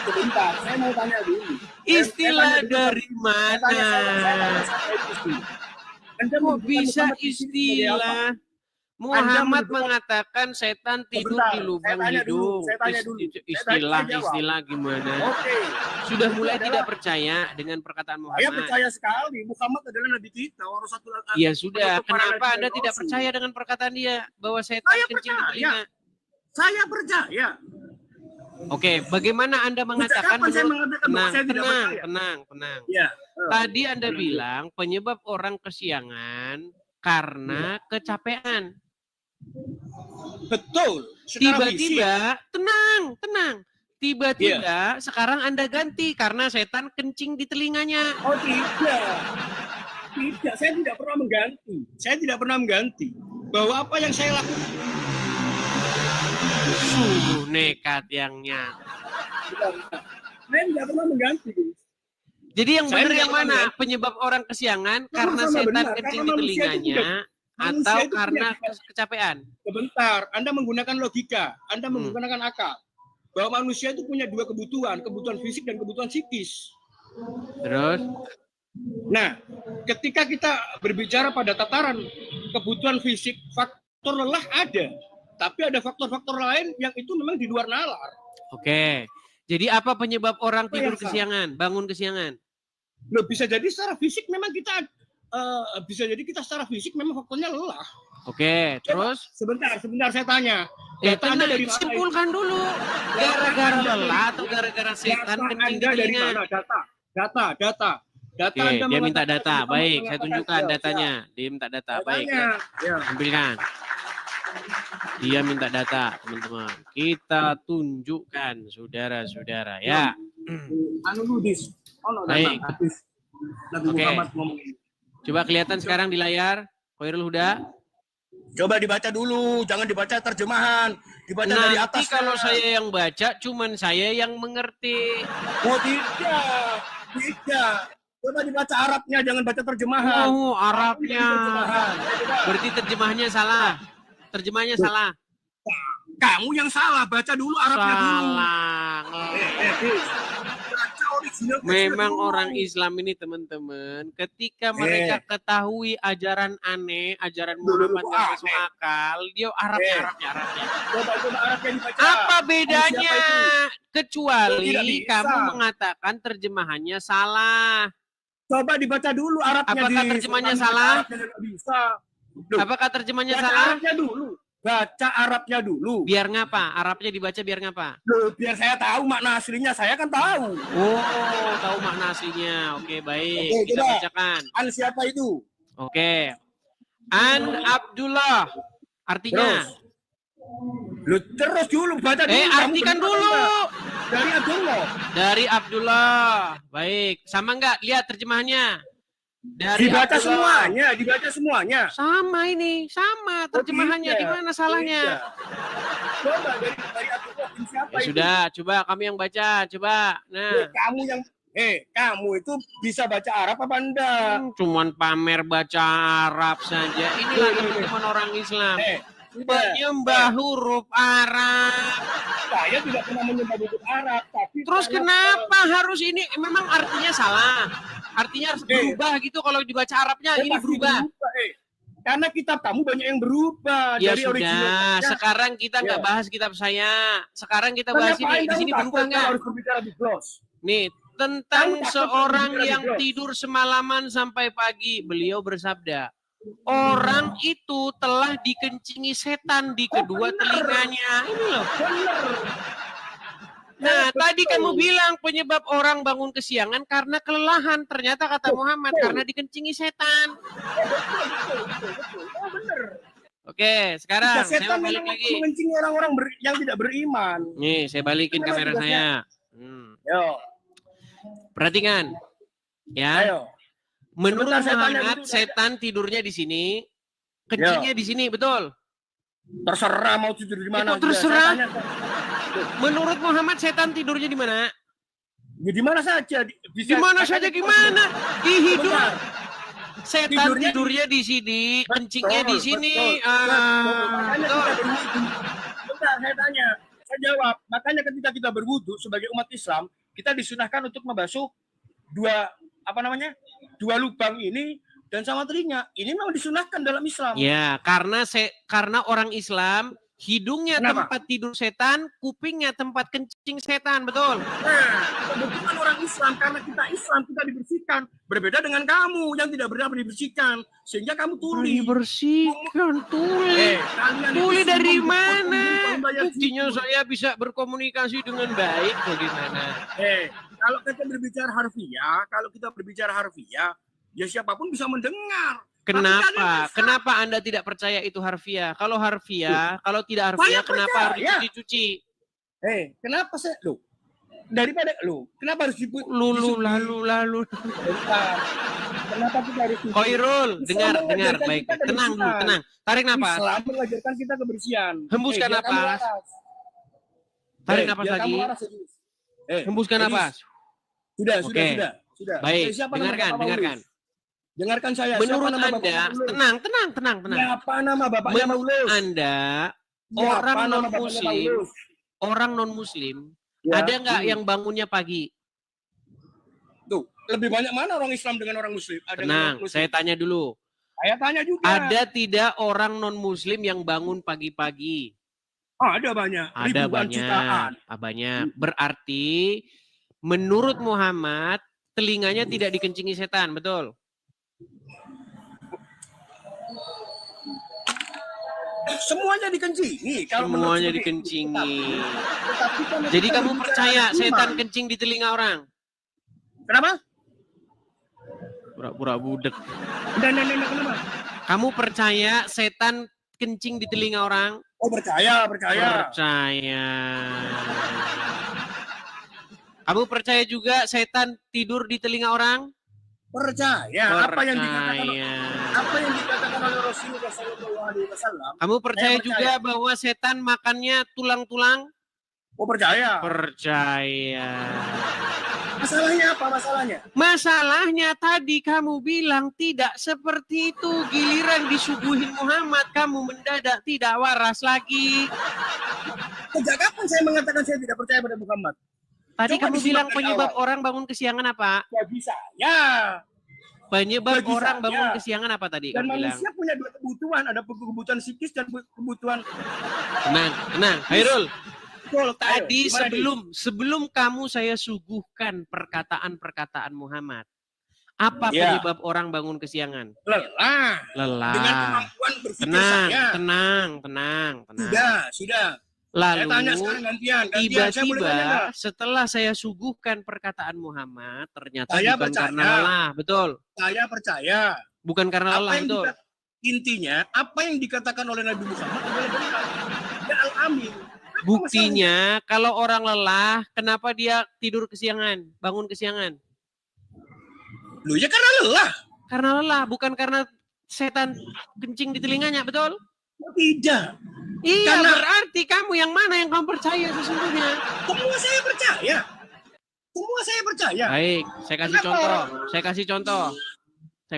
Sebentar, saya mau tanya dulu. istilah Saya tanya dulu, dari saya tanya mana? sama etis dulu. Anda Kok menunjukkan bisa Muhammad di sini sebagai apa? istilah? Muhammad menunjukkan- mengatakan setan tidur Sebentar, di saya lubang tanya dulu, hidung. saya tanya dulu. Saya tanya, Istilah, saya jawab. istilah gimana? Oke, Sudah mulai adalah- tidak percaya dengan perkataan saya Muhammad. percaya sekali. Muhammad adalah nabi kita, orang satu. Ya sudah, penutup para kenapa nabi Anda dan tidak rasul. percaya dengan perkataan dia bahwa setan Saya kencing di percaya. telinga? Saya percaya. Oke, bagaimana Anda mengatakan kapan saya menurut mengatakan bahwa tenang, saya tidak tenang, percaya? tenang. Ya. Tadi Anda bilang penyebab orang kesiangan karena kecapean. Betul. Secara fisik. Tiba-tiba, tenang. Tiba-tiba sekarang Anda ganti karena setan kencing di telinganya. Oh tidak. Tidak, saya tidak pernah mengganti. Saya tidak pernah mengganti. Bahwa apa yang saya lakukan. Sungguh nekat yang nyata. Saya tidak pernah mengganti. Jadi yang Saya benar tidak yang pernah mana? mengganti. Penyebab orang kesiangan Sama-sama karena setan benar, kencing karena di manusia itu telinganya manusia atau itu karena punya- kecapean? Sebentar, Anda menggunakan logika, Anda menggunakan akal. Bahwa manusia itu punya dua kebutuhan fisik dan kebutuhan psikis. Terus? Nah, ketika kita berbicara pada tataran kebutuhan fisik, faktor lelah ada. Tapi ada faktor-faktor lain yang itu memang di luar nalar. Oke. Jadi apa penyebab orang Apa tidur yang salah? kesiangan, bangun kesiangan? Loh, bisa jadi secara fisik memang kita secara fisik memang faktornya lelah. Oke, terus? Sebentar saya tanya. Data Anda Tenang, dari mana? simpulkan dulu. Gara-gara lelah atau gara-gara setan Data kencing di Anda dari telinga? mana? Data. Oke, Anda dia minta mengatakan data. Muhammad Baik, saya mengatakan tunjukkan siap. datanya. Dia minta data. Baik, Datanya. Ya. ambilkan. Dia minta data, teman-teman. Kita tunjukkan, saudara-saudara. Ya. Anu Ludis. Baik. Nabi Oke. Muhammad ngomong ini. Coba kelihatan sekarang di layar. Khairul Huda. Coba dibaca dulu, jangan dibaca terjemahan. Dibaca dari Nanti atas. kalau saya yang baca, cuman saya yang mengerti. Oh tidak. Coba dibaca Arabnya, jangan baca terjemahan. Oh, Arabnya. Terjemahan. Berarti terjemahnya salah. Terjemahnya salah. Kamu yang salah, baca dulu Arabnya dulu. Salah. Baca original. Memang orang Islam ini teman-teman, ketika mereka ketahui ajaran aneh, ajaran Muhammad Dulu, nggak masuk akal, dia Arabnya. Coba Arabnya dibaca. Apa bedanya? Siapa itu? Kecuali Tidak bisa. kamu mengatakan terjemahannya salah. Coba dibaca dulu Arabnya. Apakah terjemahnya salah? Arabnya nggak bisa. Loh, Apakah terjemahnya baca salah? Arabnya dulu. Baca Arabnya dulu. Biar ngapa? Arabnya dibaca biar ngapa? Loh, biar saya tahu makna aslinya, saya kan tahu. Oh, tahu makna aslinya. Oke, baik. Oke, Kita coba. bacakan. An siapa itu? Oke. An Abdullah. Artinya? Loh, terus dulu baca dulu. Kamu Artikan benar dulu. enggak? Dari Abdullah. Dari Abdullah. Baik. Sama enggak? Lihat terjemahannya. Dari Dibaca Abdullah. semuanya. Sama ini. Sama terjemahannya. tidak. Di mana salahnya? Tidak. Coba dari Abdullah bin siapa Ya itu? sudah. Coba kami yang baca. Coba. Nah. Kamu itu bisa baca Arab apa enggak? Cuman pamer baca Arab saja. Inilah teman-teman orang Islam. Penyembah huruf Arab. Saya tidak pernah menyembah huruf Arab, tapi Terus karena- kenapa harus ini? Memang artinya salah. Artinya harus berubah gitu kalau dibaca Arabnya. Ini pasti berubah. Karena kitab kamu banyak yang berubah Ya dari sudah. original. Sekarang kita nggak bahas kitab saya. Sekarang kita bahas ini. Di sini berubah nggak? Harus berbicara di gloss. Nih, tentang Kamu takut seorang berbicara di yang blog. tidur semalaman sampai pagi. Beliau bersabda, orang itu telah dikencingi setan di kedua telinganya. Ini loh. Nah, tadi kamu bilang penyebab orang bangun kesiangan karena kelelahan. Ternyata kata Muhammad karena dikencingi setan. Oh benar. Oke, sekarang saya Setan mau balik memang lagi. mengencingi orang-orang yang tidak beriman. Nih, saya balikin Coba kamera jelaskan. saya. Yo, Perhatikan. Ya. ayo. Menurut Sebentar, saya tanya Muhammad, dulu, setan tidurnya di sini, kencingnya di sini, betul? Terserah mau tidur di mana. Itu terserah. Menurut Muhammad, setan tidurnya di mana? Ya, di mana saja. Di mana saja gimana? Di hidung. Benar. Setan tidurnya di sini, kencingnya di sini. Makanya Betul. kita berwudu. Bentar, saya tanya. Saya jawab. Makanya ketika kita berwudu sebagai umat Islam, kita disunahkan untuk membasuh dua lubang ini dan sama telinga. Ini memang disunahkan dalam Islam. Ya, karena orang Islam hidungnya Kenapa? tempat tidur setan, kupingnya tempat kencing setan, betul? Nah, kebetulan orang Islam, karena kita Islam, kita dibersihkan. Berbeda dengan kamu yang tidak pernah dibersihkan. Sehingga kamu tuli. Dibersihkan, tuli. Kalian Tuli itu dari semua mana? membayar Buktinya zikir. saya bisa berkomunikasi dengan baik bagaimana? Kalau kita berbicara harfiah, ya siapapun bisa mendengar. Tapi Kenapa? kalian Kenapa Anda tidak percaya itu harfiah? Kalau harfiah, kalau tidak harfiah, Saya kenapa harus percaya. dicuci? Kenapa saya kenapa harus Lalu. Bentar. Kenapa kita harus dicuci? Khairul, Islam dengar mengajarkan baik. kita Tenang dulu, kebersihan. tenang. Tarik napas. Islam mengajarkan kita kebersihan. Hembuskan Biar kamu napas. waras. Tarik napas biar lagi. kamu waras, Idris. Hembuskan Idris. napas. Sudah. Baik, Siapa nama dengarkan, Bapak dengarkan. Paulus? Dengarkan saya. Menurut Siapa nama Anda, Bapak Paulus? tenang. Siapa nama bapaknya Menurut Paulus? Anda, Siapa orang nama bapaknya non-muslim, Paulus? orang non-muslim, Ya. ada nggak yang bangunnya pagi? Tuh, lebih banyak mana orang Islam dengan orang Muslim? Ada Tenang, non-Muslim. saya tanya dulu. Saya tanya juga. Ada tidak orang non-muslim yang bangun pagi-pagi? Ada banyak. Ada Ribuan jutaan. banyak. Berarti menurut Muhammad telinganya tidak dikencingi setan, betul? Semuanya dikencingi. Kalau menurut Semuanya seperti itu. dikencingi. Tetapi kan Jadi kita kamu berbicara percaya iman. setan kencing di telinga orang? Kenapa? Pura-pura budek. Enggak, kenapa? Kamu percaya setan kencing di telinga orang? Oh, percaya. Percaya. Kamu percaya juga setan tidur di telinga orang? Percaya. Apa yang dikatakan oleh Rasulullah SAW. Kamu percaya Saya juga bahwa setan makannya tulang-tulang? Oh, percaya. Percaya. Masalahnya apa masalahnya? Masalahnya tadi kamu bilang tidak seperti itu. Giliran disuguhin Muhammad, kamu mendadak tidak waras lagi. Sejak kapan saya mengatakan saya tidak percaya pada Muhammad? Tadi Coba kamu disimak bilang dari penyebab awal. orang bangun kesiangan apa? Bagi saya. Penyebab Bagi orang saya. bangun kesiangan apa tadi Dan kamu bilang? manusia punya dua kebutuhan. Ada kebutuhan psikis dan kebutuhan... Tenang. Hairul, Betul. tadi Ayo, gimana, sebelum kamu saya suguhkan perkataan Muhammad. Apa Ya. penyebab orang bangun kesiangan? Lelah. Dengan Lelah. kemampuan berpikir saya. Tenang. Sudah. Saya tanya Lalu sekarang gantian. Saya boleh tanya tiba-tiba nggak? setelah saya suguhkan perkataan Muhammad, ternyata Saya bukan percaya. karena lelah, betul? Saya percaya. Bukan karena lelah, Apa yang betul? intinya, apa yang dikatakan oleh Nabi Muhammad adalah benar. Ya al-amin. Apa Buktinya kalau orang lelah, kenapa dia tidur kesiangan, bangun kesiangan? masalahnya? Loh, ya karena lelah. Karena lelah, bukan karena setan kencing di telinganya, betul? Oh, tidak. Iya, Karena- berarti kamu yang mana yang kamu percaya sesungguhnya? Semua saya percaya. Baik, saya kasih Kenapa contoh. orang- Saya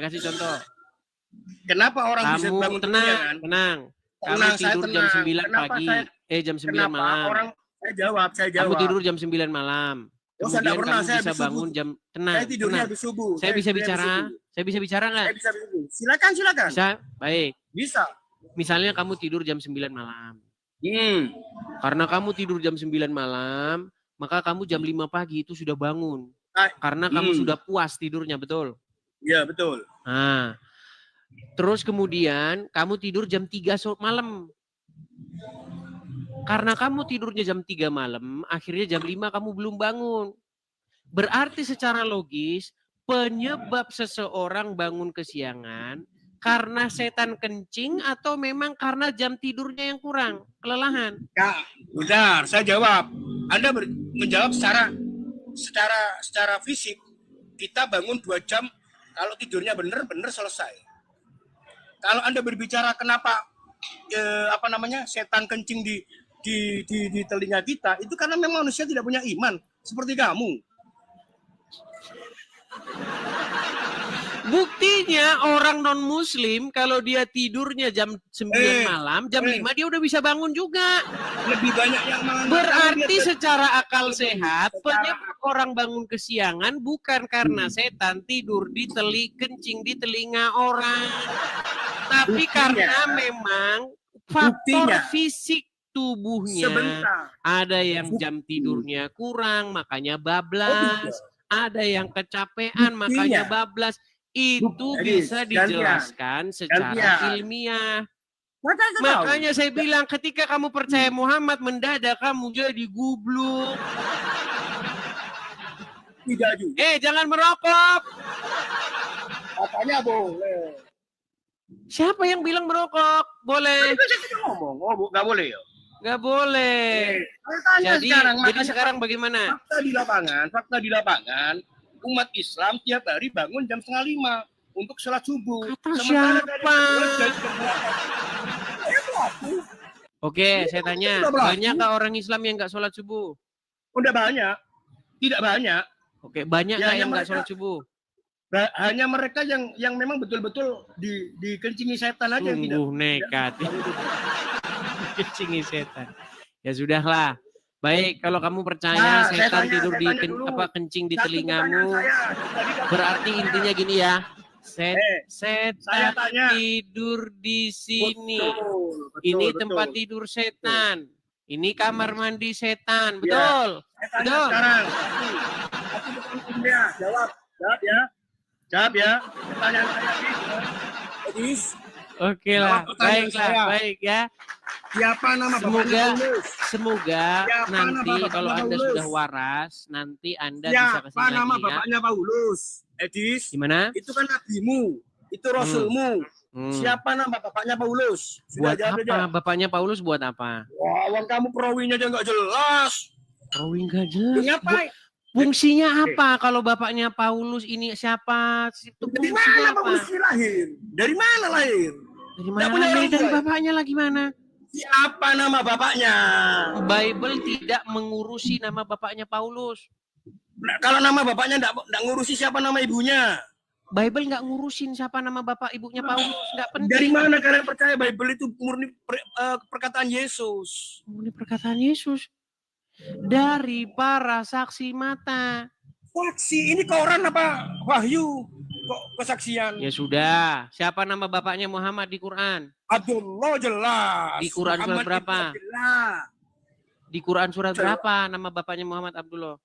kasih contoh. Kenapa orang bisa Kamu bangun tenang. kesiangan? Kamu Tenang, saya tidur jam tenang. 9 Kenapa pagi. jam 9 Kenapa malam. orang saya jawab. Kamu tidur jam 9 malam. Oh, saya nggak Kemudian pernah, kamu saya bisa habis bangun subuh. jam tenang. Saya tidurnya tenang. habis subuh. Saya bisa tidurnya habis bicara. subuh. Saya bisa bicara nggak? Saya bisa habis subuh. Silakan. Bisa? Baik. Bisa. Misalnya kamu tidur jam 9 malam. Karena kamu tidur jam 9 malam, maka kamu jam 5 pagi itu sudah bangun. Karena kamu sudah puas tidurnya, betul? Iya, betul. Nah, terus kemudian kamu tidur jam 3 malam. Karena kamu tidurnya jam 3 malam, akhirnya jam 5 kamu belum bangun. Berarti secara logis, penyebab seseorang bangun kesiangan karena setan kencing atau memang karena jam tidurnya yang kurang, kelelahan? Ya, bentar, saya jawab. Anda menjawab secara fisik. Kita bangun 2 jam, kalau tidurnya benar selesai. Kalau Anda berbicara kenapa setan kencing di telinga kita, itu karena memang manusia tidak punya iman seperti kamu. Buktinya orang non-muslim kalau dia tidurnya jam 9 malam, jam 5 dia udah bisa bangun juga. Lebih banyak yang malam. Berarti secara akal sehat, penyebab orang bangun kesiangan bukan karena setan tidur di kencing di telinga orang. Tapi karena memang faktor Buktinya. fisik tubuhnya. Sebentar. Ada yang jam tidurnya kurang, makanya bablas. Ada yang kecapean, makanya bablas. Itu bisa dijelaskan secara ilmiah. Makanya saya bilang ketika kamu percaya Muhammad, mendadak kamu jadi gubluk. Tidak juga. Jangan merokok. Katanya boleh. Siapa yang bilang merokok? Boleh. Saya ngomong, nggak boleh ya. Nggak boleh. Jadi sekarang bagaimana? Fakta di lapangan, umat Islam tiap hari bangun jam 4:30 untuk sholat subuh. Kata siapa? Oke, saya tanya, banyakkah orang Islam yang nggak sholat subuh? Udah banyak, tidak banyak. Oke, banyak nggak yang nggak sholat subuh? Hanya mereka yang memang betul-betul dikencingi setan aja yang tidak. Nekat. Kencingi setan. Ya sudahlah. Baik, kalau kamu percaya setan tidur di kencing di telingamu, berarti intinya gini ya. Setan tidur di sini. Ini tempat tidur setan. Ini kamar mandi setan. Betul. Betul. Sekarang. Jawab ya. Pertanyaan saya. Oke lah, baik ya. Siapa nama Semoga nanti kalau Anda sudah waras, nanti Anda bisa kasih Siapa nama lagi, bapaknya Paulus? Edis. Gimana? Itu kan nabimu, itu rasulmu. Siapa nama bapaknya Paulus? Buat apa? Bapaknya Paulus buat apa? Wah, uang kamu perawinya aja nggak jelas. Perawi nggak jelas. Ngapain? Fungsinya apa kalau bapaknya Paulus ini siapa? Dari mana Paulus lahir? Dari mana lahir? Dari mana lahir? Dari bapaknya lagi mana? Siapa nama bapaknya? Bible tidak mengurusi nama bapaknya Paulus. Nah, kalau nama bapaknya enggak ngurusi siapa nama ibunya? Bible nggak ngurusin siapa nama bapak ibunya Paulus, nggak penting. Dari mana kalian percaya Bible itu murni perkataan Yesus? Murni perkataan Yesus. Dari para saksi mata. Saksi ini koran apa wahyu? Kok kesaksian? Ya sudah. Siapa nama bapaknya Muhammad di Quran? Abdullah jelas. Di Quran surat berapa? Di Quran surat berapa nama bapaknya Muhammad Abdullah?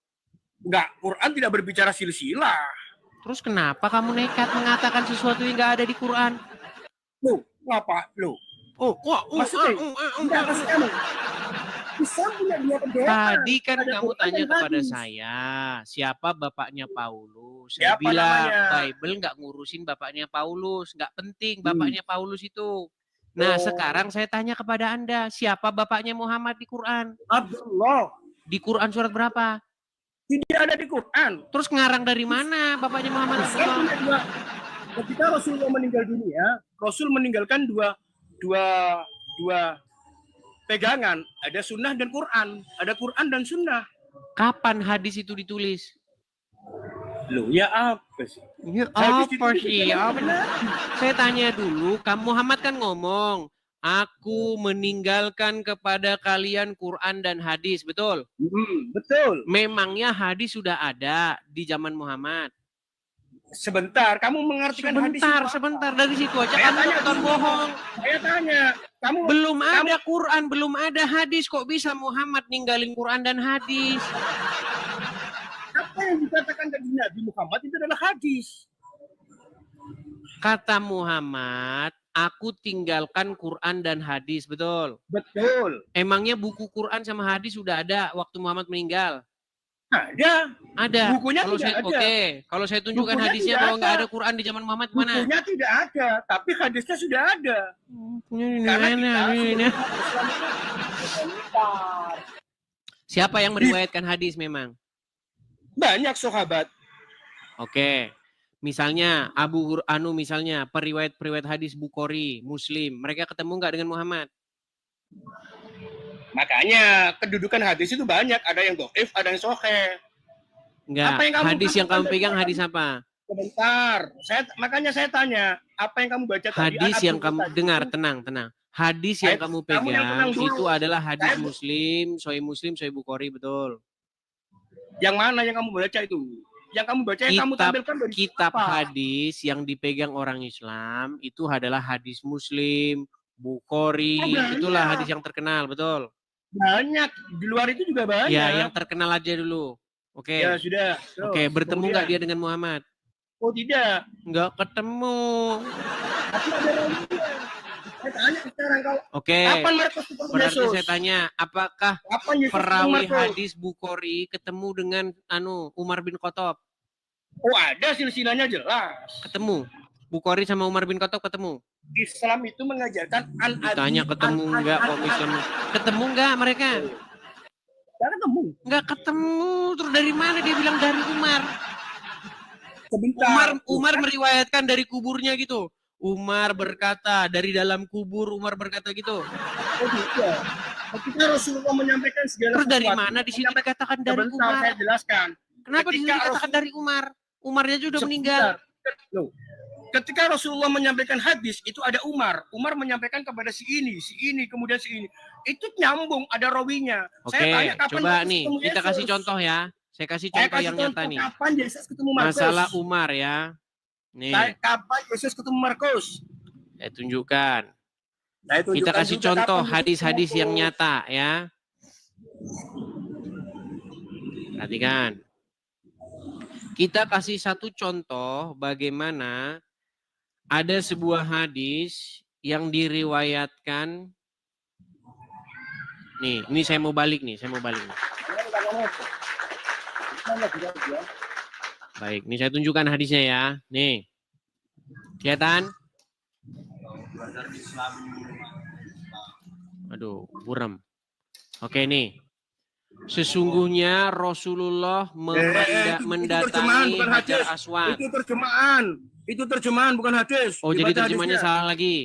Enggak, Quran tidak berbicara silsilah. Terus kenapa kamu nekat mengatakan sesuatu yang nggak ada di Quran? Loh, ngapa? Loh. Maksudnya? Enggak, maksud kamu. Tadi kan kamu tanya kepada saya, siapa bapaknya Paulus? Saya bilang, Bible nggak ngurusin bapaknya Paulus, nggak penting bapaknya Paulus itu. Nah, sekarang saya tanya kepada Anda, siapa bapaknya Muhammad di Quran? Abdullah. Di Quran surat berapa? Tidak ada di Quran. Terus ngarang dari mana bapaknya Muhammad Abdullah? Ketika Rasulullah meninggal dunia, Rasul meninggalkan dua pegangan, ada sunnah dan Quran, ada Quran dan sunnah. Kapan hadis itu ditulis? Loh, ya apa sih? Ya apa sih? Saya tanya dulu, Muhammad kan ngomong, aku meninggalkan kepada kalian Quran dan hadis, betul? Betul. Memangnya hadis sudah ada di zaman Muhammad? Sebentar, kamu mengartikan hadis itu apa? Sebentar dari situ aja kamu bukan bohong. Saya tanya, belum ada Quran, belum ada hadis, kok bisa Muhammad ninggalin Quran dan hadis? Apa yang dikatakan dari Nabi Muhammad itu adalah hadis. Kata Muhammad, aku tinggalkan Quran dan hadis, betul? Betul. Emangnya buku Quran sama hadis sudah ada waktu Muhammad meninggal? Ada. Bukunya kalau tidak ada. Oke, kalau saya tunjukkan bukunya hadisnya kalau nggak ada Quran di zaman Muhammad mana? Bukunya tidak ada, tapi hadisnya sudah ada. Siapa yang meriwayatkan hadis memang? Banyak sahabat. Oke. Misalnya misalnya periwayat hadis Bukhari, Muslim, mereka ketemu nggak dengan Muhammad? Makanya kedudukan hadis itu banyak, ada yang dhaif, ada yang sahih. Enggak. Hadis yang kamu pegang hadis apa? Sebentar, makanya saya tanya, apa yang kamu baca tadi? Hadis yang kamu tadi dengar, itu, tenang. Hadis yang kamu kamu yang pegang tenang dulu. itu adalah hadis Saya- Muslim, Sahih Bukhari, betul. Yang mana yang kamu baca itu? Yang kamu baca yang kamu tampilkan dari Kitab apa? hadis yang dipegang orang Islam itu adalah hadis Muslim, Bukhari, banyak. itulah hadis yang terkenal, betul. Banyak, di luar itu juga banyak. Ya, yang terkenal aja dulu. Oke. Ya sudah. Terus, Oke, bertemu nggak kemudian. dia dengan Muhammad? Oh tidak. Nggak ketemu. Tapi ada rawinya. Saya tanya sekarang kalau Oke. kapan Markus ketemu Berarti Yesus? saya tanya, apakah Kapan Yesus ketemu perawi Markus? hadis Bukhari ketemu dengan Umar bin Khattab? Oh ada silsilahnya jelas. Ketemu. Bukhari sama Umar bin Khattab ketemu. Islam itu mengajarkan Ditanya ketemu nggak kok Islam? Ketemu nggak mereka? Tidak ketemu. Nggak ketemu. Terus dari mana dia bilang dari Umar? Sebentar. Umar meriwayatkan dari kuburnya gitu. Umar berkata dari dalam kubur, Umar berkata gitu. Oh tidak. Ketika Rasulullah menyampaikan segala Terus dari sesuatu, mana di sini dikatakan dari sebentar Umar? saya jelaskan. Kenapa di sini Ketika dikatakan dari Umar? Umarnya juga udah meninggal. Sebentar. Loh. Ketika Rasulullah menyampaikan hadis, itu ada Umar. Umar menyampaikan kepada si ini, kemudian si ini. Itu nyambung, ada rawinya. Oke, Saya tanya kapan coba Yesus nih ketemu kita Yesus? kasih contoh ya. Saya kasih Saya contoh kasih yang contoh nyata nih. kapan Yesus ketemu Markus? Masalah Umar ya. Nih, Kapan Yesus ketemu Markus? saya tunjukkan. Saya Kita tunjukkan kasih juga contoh kapan Yesus hadis-hadis ketemu yang Markus. nyata ya. Perhatikan. Kita kasih satu contoh bagaimana ada sebuah hadis yang diriwayatkan. Nih, ini saya mau balik nih. Baik, ini saya tunjukkan hadisnya ya. Nih. Kelihatan? Aduh, buram. Oke nih. Sesungguhnya Rasulullah mendatangi bukan Hajar hadis. Aswad. Itu terjemahan bukan hadis. Oh, jadi Dibaca terjemahnya hadisnya. salah lagi.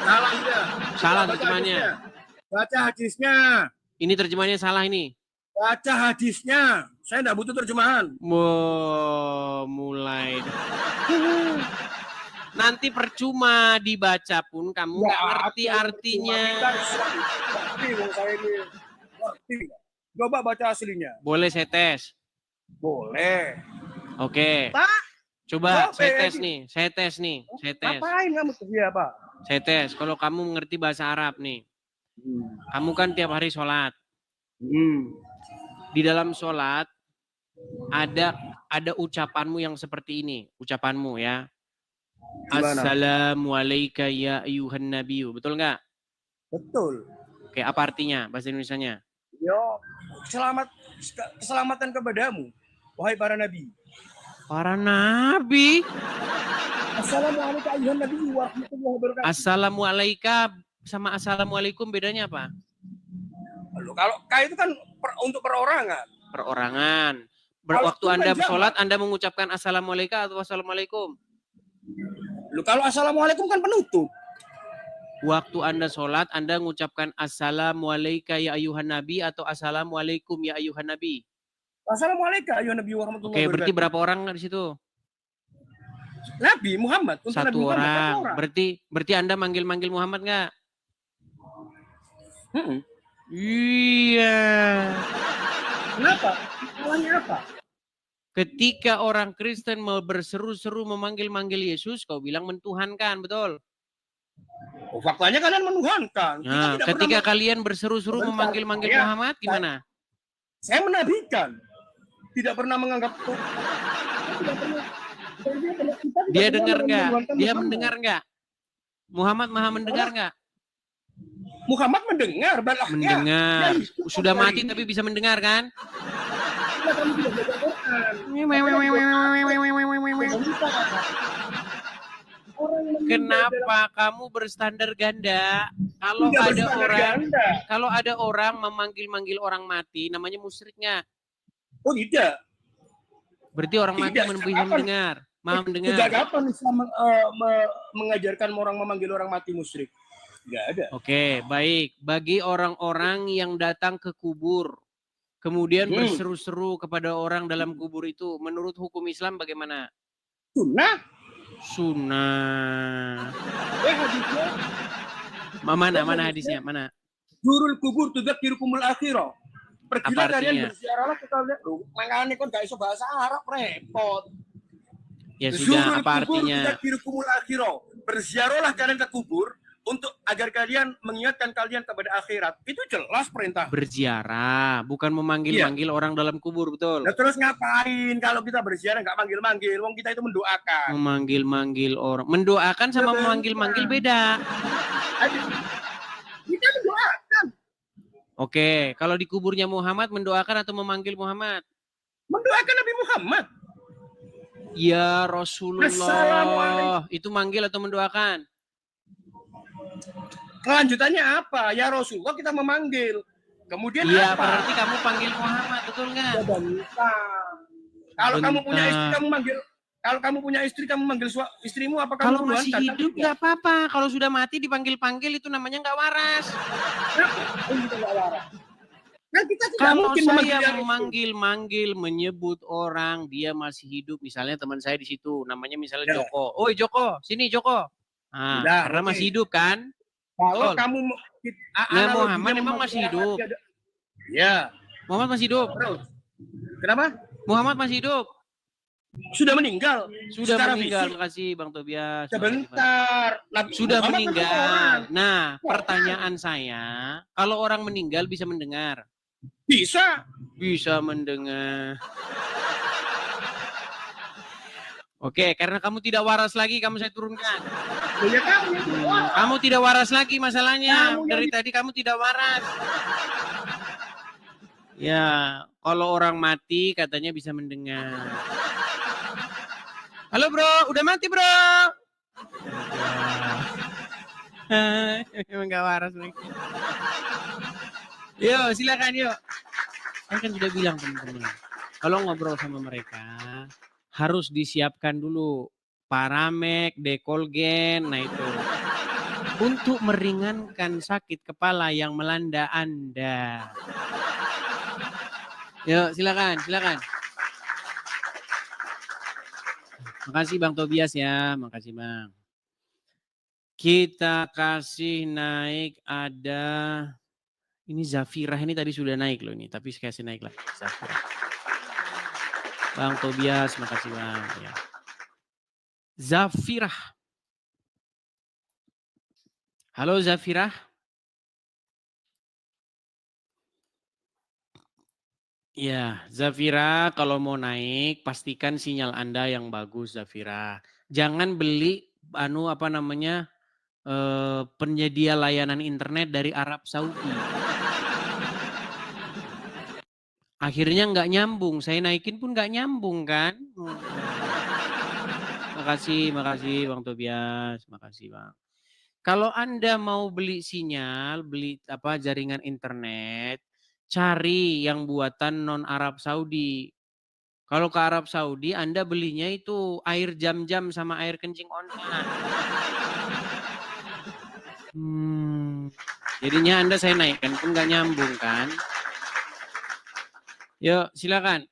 Salah dia. Salah Baca terjemahannya. hadisnya. Baca hadisnya. Ini terjemahannya salah ini. Baca hadisnya. Saya enggak butuh terjemahan. Mulai. Nanti percuma dibaca pun kamu nggak ngerti artinya. Ngerti. Coba baca aslinya. Boleh saya tes? Boleh. Oke. Pak, Coba Oke, saya tes nih. Saya tes. ngapain kamu kerja, Pak? Saya tes. Kalau kamu mengerti bahasa Arab nih. Kamu kan tiap hari sholat. Di dalam sholat ada ucapanmu yang seperti ini. Ucapanmu ya. Gimana? Assalamualaikum ya ayuhan nabiyyu. Betul nggak? Betul. Oke, apa artinya bahasa Indonesianya? Yo, keselamatan kepadamu, wahai para nabi. Para nabi. Assalamualaikum ayuhan nabi warahmatullahi wabarakatuh. Assalamualaikum sama assalamualaikum bedanya apa? Loh, kalau K itu kan untuk perorangan. Perorangan. Kalau Waktu Anda jamak. sholat, Anda mengucapkan assalamualaikum atau assalamualaikum? Loh, kalau assalamualaikum kan penutup. Waktu Anda sholat, Anda mengucapkan assalamualaikum ya ayuhan nabi atau assalamualaikum ya ayuhan nabi? Assalamualaikum ayuhan nabi warahmatullahi Oke, wabarakatuh. berarti berapa orang di situ? Nabi Muhammad. Untuk Satu Nabi Muhammad, orang. satu orang. Berarti Anda manggil-manggil Muhammad nggak? Mm-mm. Iya. Kenapa? Salahnya apa? Ketika orang Kristen mau berseru-seru memanggil-manggil Yesus, kau bilang mentuhankan, betul? Oh, faktanya kalian menuhankan. Kita Nah, tidak ketika pernah- kalian berseru-seru Sebentar, memanggil-manggil saya- Muhammad, gimana? saya menabikan. Tidak pernah menganggap Dia dengar nggak? Dia mendengar nggak? Muhammad maha mendengar nggak? Muhammad mendengar, balahnya. Mendengar. Ya, itu Sudah dari- mati tapi bisa mendengar kan? Karena kami tidak baca Quran. Orang yang Kenapa kamu berstandar ganda? Kalau tidak ada berstandar orang, ganda. kalau ada orang memanggil-manggil orang mati, namanya musyrik nggak? Oh tidak. Berarti orang mati Tidak, bisa kapan? mendengar, maha Sejak mendengar. kapan Islam mengajarkan orang memanggil orang mati musyrik? Tidak ada. Oke, baik. Bagi orang-orang yang datang ke kubur, kemudian berseru-seru kepada orang dalam kubur itu, menurut hukum Islam bagaimana? Sunnah. Sunnah. Hadisnya. Mana hadisnya? Mana? Zurul kubur tudzakirukumul akhirah. Pergilah Apa kalian artinya? berziarahlah ke kalian. Makanya kon gak iso bahasa Arab, repot. Ya sudah, Zurul apa kubur artinya? tudzakirukumul akhirah. Berziarahlah kalian ke kubur untuk agar kalian mengingatkan kalian kepada akhirat. Itu jelas perintah. Berziarah, bukan memanggil-manggil orang dalam kubur, betul? Nah, terus ngapain kalau kita berziarah nggak manggil-manggil? Wong kita itu mendoakan. Memanggil-manggil orang. Mendoakan sama memanggil-manggil beda. Kita mendoakan. Oke, kalau di kuburnya Muhammad mendoakan atau memanggil Muhammad? Mendoakan Nabi Muhammad. Ya Rasulullah. Assalamualaikum. Itu manggil atau mendoakan? Kelanjutannya apa? Ya Rasulullah kita memanggil. Kemudian Iya, apa? berarti kamu panggil Muhammad, betul nggak? Ya, bentar. Kalau kamu punya istri kamu manggil. Kalau kamu punya istri kamu manggil istrimu apa kamu Kalau masih menuhankan? hidup nggak apa-apa. Kalau sudah mati dipanggil-panggil itu namanya nggak waras. Nah, kita tidak Kalau mungkin saya memanggil memanggil-manggil, menyebut orang dia masih hidup, misalnya teman saya di situ, namanya misalnya Ya. Joko. Oi Joko, sini Joko. Nah, Udah, karena oke. masih hidup kan? Kalau Betul. kamu Nah, Muhammad emang masih hidup. Ya. Muhammad masih hidup. Terus. Kenapa? Muhammad masih hidup. Sudah meninggal. Sudah Secara meninggal. fisik. Makasih Bang Tobias. Sebentar. Sudah Muhammad kan meninggal. orang. Nah, pertanyaan saya, kalau orang meninggal bisa mendengar? Bisa. Bisa mendengar. Oke, karena kamu tidak waras lagi, kamu saya turunkan. Ya, kamu. Kamu tidak waras lagi masalahnya. Kamu Dari tadi kamu tidak waras. Ya, kalau orang mati katanya bisa mendengar. Halo bro, udah mati bro. Emang gak waras lagi. Yuk, silakan yuk. Saya kan sudah bilang teman-teman, kalau ngobrol sama mereka harus disiapkan dulu Paramek, Dekolgen, nah itu untuk meringankan sakit kepala yang melanda Anda. Yuk, silakan. Makasih Bang Tobias ya, makasih Bang. Kita kasih naik ada, ini Zafirah ini tadi sudah naik loh ini, tapi saya kasih naik lagi Zafirah. Bang Tobias, makasih Bang. Ya. Zafirah. Halo Zafirah. Ya, Zafira kalau mau naik pastikan sinyal Anda yang bagus Zafira. Jangan beli penyedia layanan internet dari Arab Saudi. Akhirnya nggak nyambung, saya naikin pun nggak nyambung kan. Makasih Bang Tobias, makasih Bang. Kalau Anda mau beli sinyal, beli jaringan internet, cari yang buatan non Arab Saudi. Kalau ke Arab Saudi, Anda belinya itu air jam-jam sama air kencing onta. Jadinya Anda saya naikkan pun nggak nyambung kan. Yuk silakan.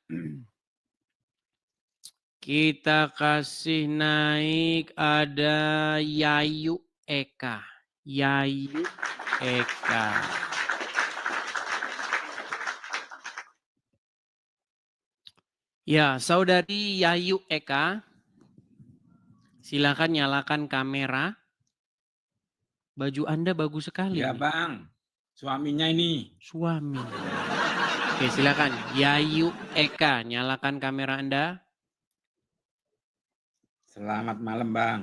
Kita kasih naik ada Yayu Eka. Yayu Eka. Ya, saudari Yayu Eka. Silakan nyalakan kamera. Baju Anda bagus sekali. Ya nih. Bang, suaminya ini. Suami. Oke, silakan. Yayu Eka, nyalakan kamera Anda. Selamat malam Bang.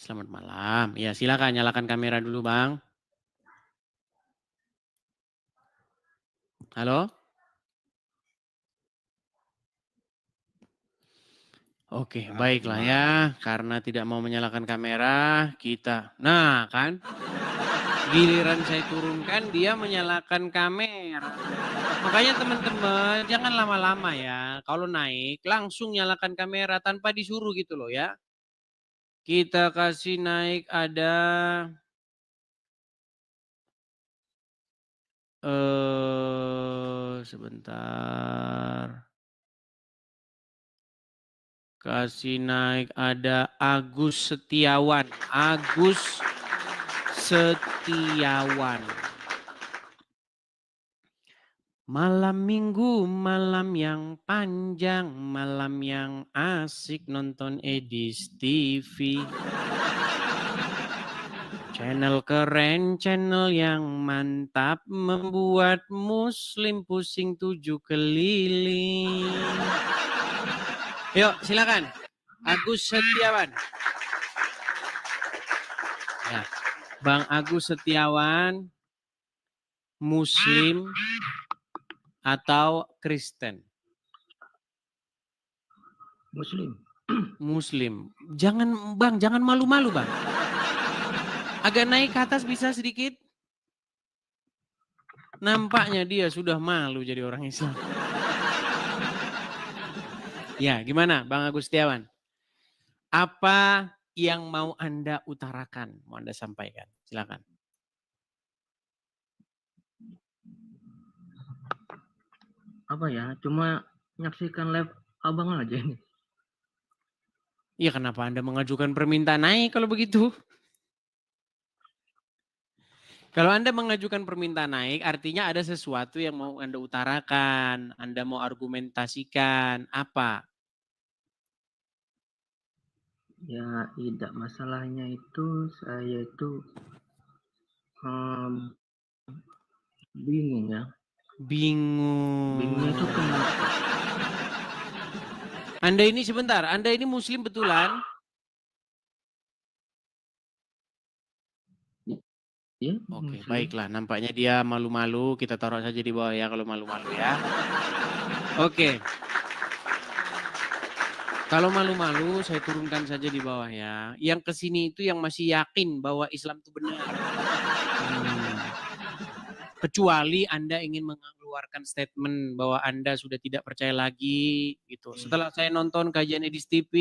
Selamat malam. Ya, silakan nyalakan kamera dulu, Bang. Halo? Oke, baiklah ya. Karena tidak mau menyalakan kamera, kita. Nah, kan? Giliran saya turunkan, dia menyalakan kamera. Makanya teman-teman, jangan lama-lama ya. Kalau naik, langsung nyalakan kamera tanpa disuruh gitu loh ya. Kita kasih naik ada sebentar. Kasih naik ada Agus Setiawan. Agus Setiawan. Malam minggu, malam yang panjang, malam yang asik nonton Edis TV. Channel keren, channel yang mantap, membuat muslim pusing 7 keliling. Yuk, silakan. Agus Setiawan. Ya, Bang Agus Setiawan, Muslim atau Kristen? Muslim. Muslim. Jangan Bang, jangan malu-malu Bang. Agak naik ke atas bisa sedikit. Nampaknya dia sudah malu jadi orang Islam. Ya, gimana Bang Agus Setiawan? Apa yang mau Anda utarakan, mau Anda sampaikan? Silakan. Apa ya, cuma menyaksikan live abang aja ini. Ya kenapa Anda mengajukan permintaan naik kalau begitu? Kalau Anda mengajukan permintaan naik artinya ada sesuatu yang mau Anda utarakan, Anda mau argumentasikan, apa? Ya tidak, masalahnya itu saya itu bingung ya. Bingung. Bingungnya itu kenapa? Anda ini sebentar, Anda ini Muslim betulan? Ya, Oke, Muslim. baiklah. Nampaknya dia malu-malu. Kita taruh saja di bawah ya kalau malu-malu ya. Oke. Kalau malu-malu saya turunkan saja di bawah ya. Yang kesini itu yang masih yakin bahwa Islam itu benar. Kecuali Anda ingin mengeluarkan statement bahwa Anda sudah tidak percaya lagi gitu. Setelah saya nonton kajian Edis TV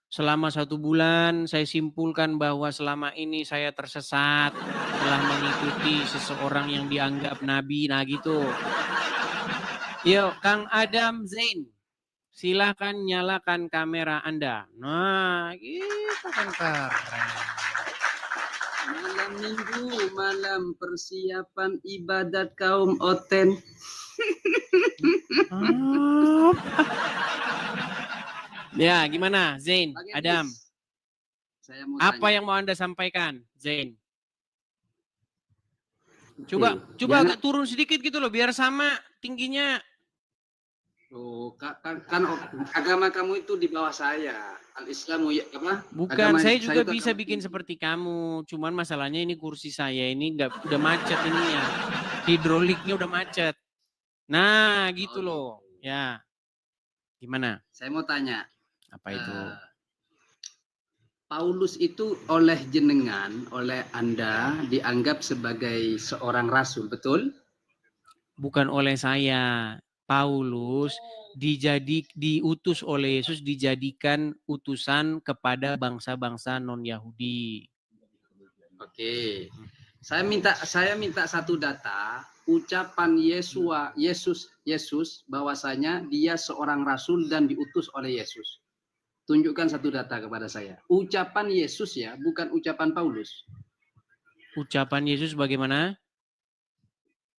selama 1 bulan, saya simpulkan bahwa selama ini saya tersesat telah mengikuti seseorang yang dianggap nabi, nah gitu. Yuk, Kang Adam Zain, silakan nyalakan kamera Anda. Nah, gitu kan keren. Malam minggu, malam persiapan ibadat kaum Oten. Ya, gimana Zain, Bang Adam? Edis, saya mau Apa tanya. yang mau Anda sampaikan, Zain? Oke, Coba jangan- agak turun sedikit gitu loh, biar sama tingginya. Oh, kan agama kamu itu di bawah saya. Al-Islamu ya apa? Bukan, Agama saya juga itu bisa agama bikin tinggi. seperti kamu. Cuman masalahnya ini kursi saya ini udah macet ininya. Hidroliknya udah macet. Nah, gitu loh. Ya. Gimana? Saya mau tanya. Apa itu? Paulus itu oleh jenengan, oleh Anda dianggap sebagai seorang rasul, betul? Bukan oleh saya. Paulus diutus oleh Yesus, dijadikan utusan kepada bangsa-bangsa non-Yahudi. Oke. Saya minta satu data ucapan Yesus bahwasanya dia seorang rasul dan diutus oleh Yesus. Tunjukkan satu data kepada saya. Ucapan Yesus ya, bukan ucapan Paulus. Ucapan Yesus bagaimana?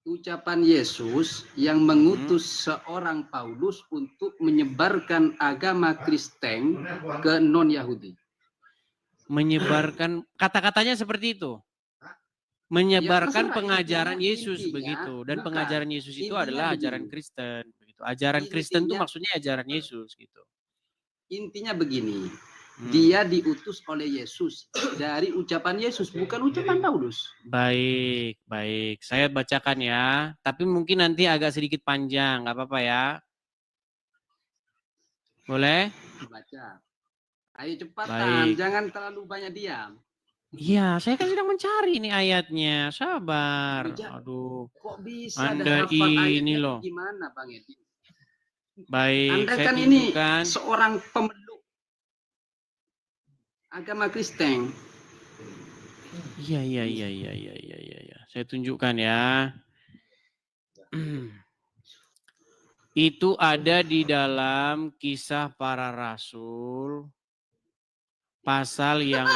Ucapan Yesus yang mengutus seorang Paulus untuk menyebarkan agama Kristen ke non-Yahudi. Menyebarkan, kata-katanya seperti itu. Menyebarkan Ya, pengajaran intinya, Yesus begitu. Dan bukan. pengajaran Yesus itu Intinya adalah ajaran begini. Kristen begitu. Ajaran Kristen itu Intinya- maksudnya ajaran Yesus gitu. Intinya begini. Dia diutus oleh Yesus dari ucapan Yesus, bukan ucapan Paulus. Baik. Saya bacakan ya. Tapi mungkin nanti agak sedikit panjang, nggak apa-apa ya. Boleh? Baca. Ayo cepatan, Baik. jangan terlalu banyak diam. Iya, saya kan sedang mencari ini ayatnya. Sabar. Bijak. Aduh. Kok bisa Anda ada hafal ini ayatnya loh. gimana Bang Edi? Baik, Anda saya kan ini tunjukkan. seorang pemeluk agama Kristen. Iya. Saya tunjukkan ya. Itu ada di dalam Kisah Para Rasul pasal yang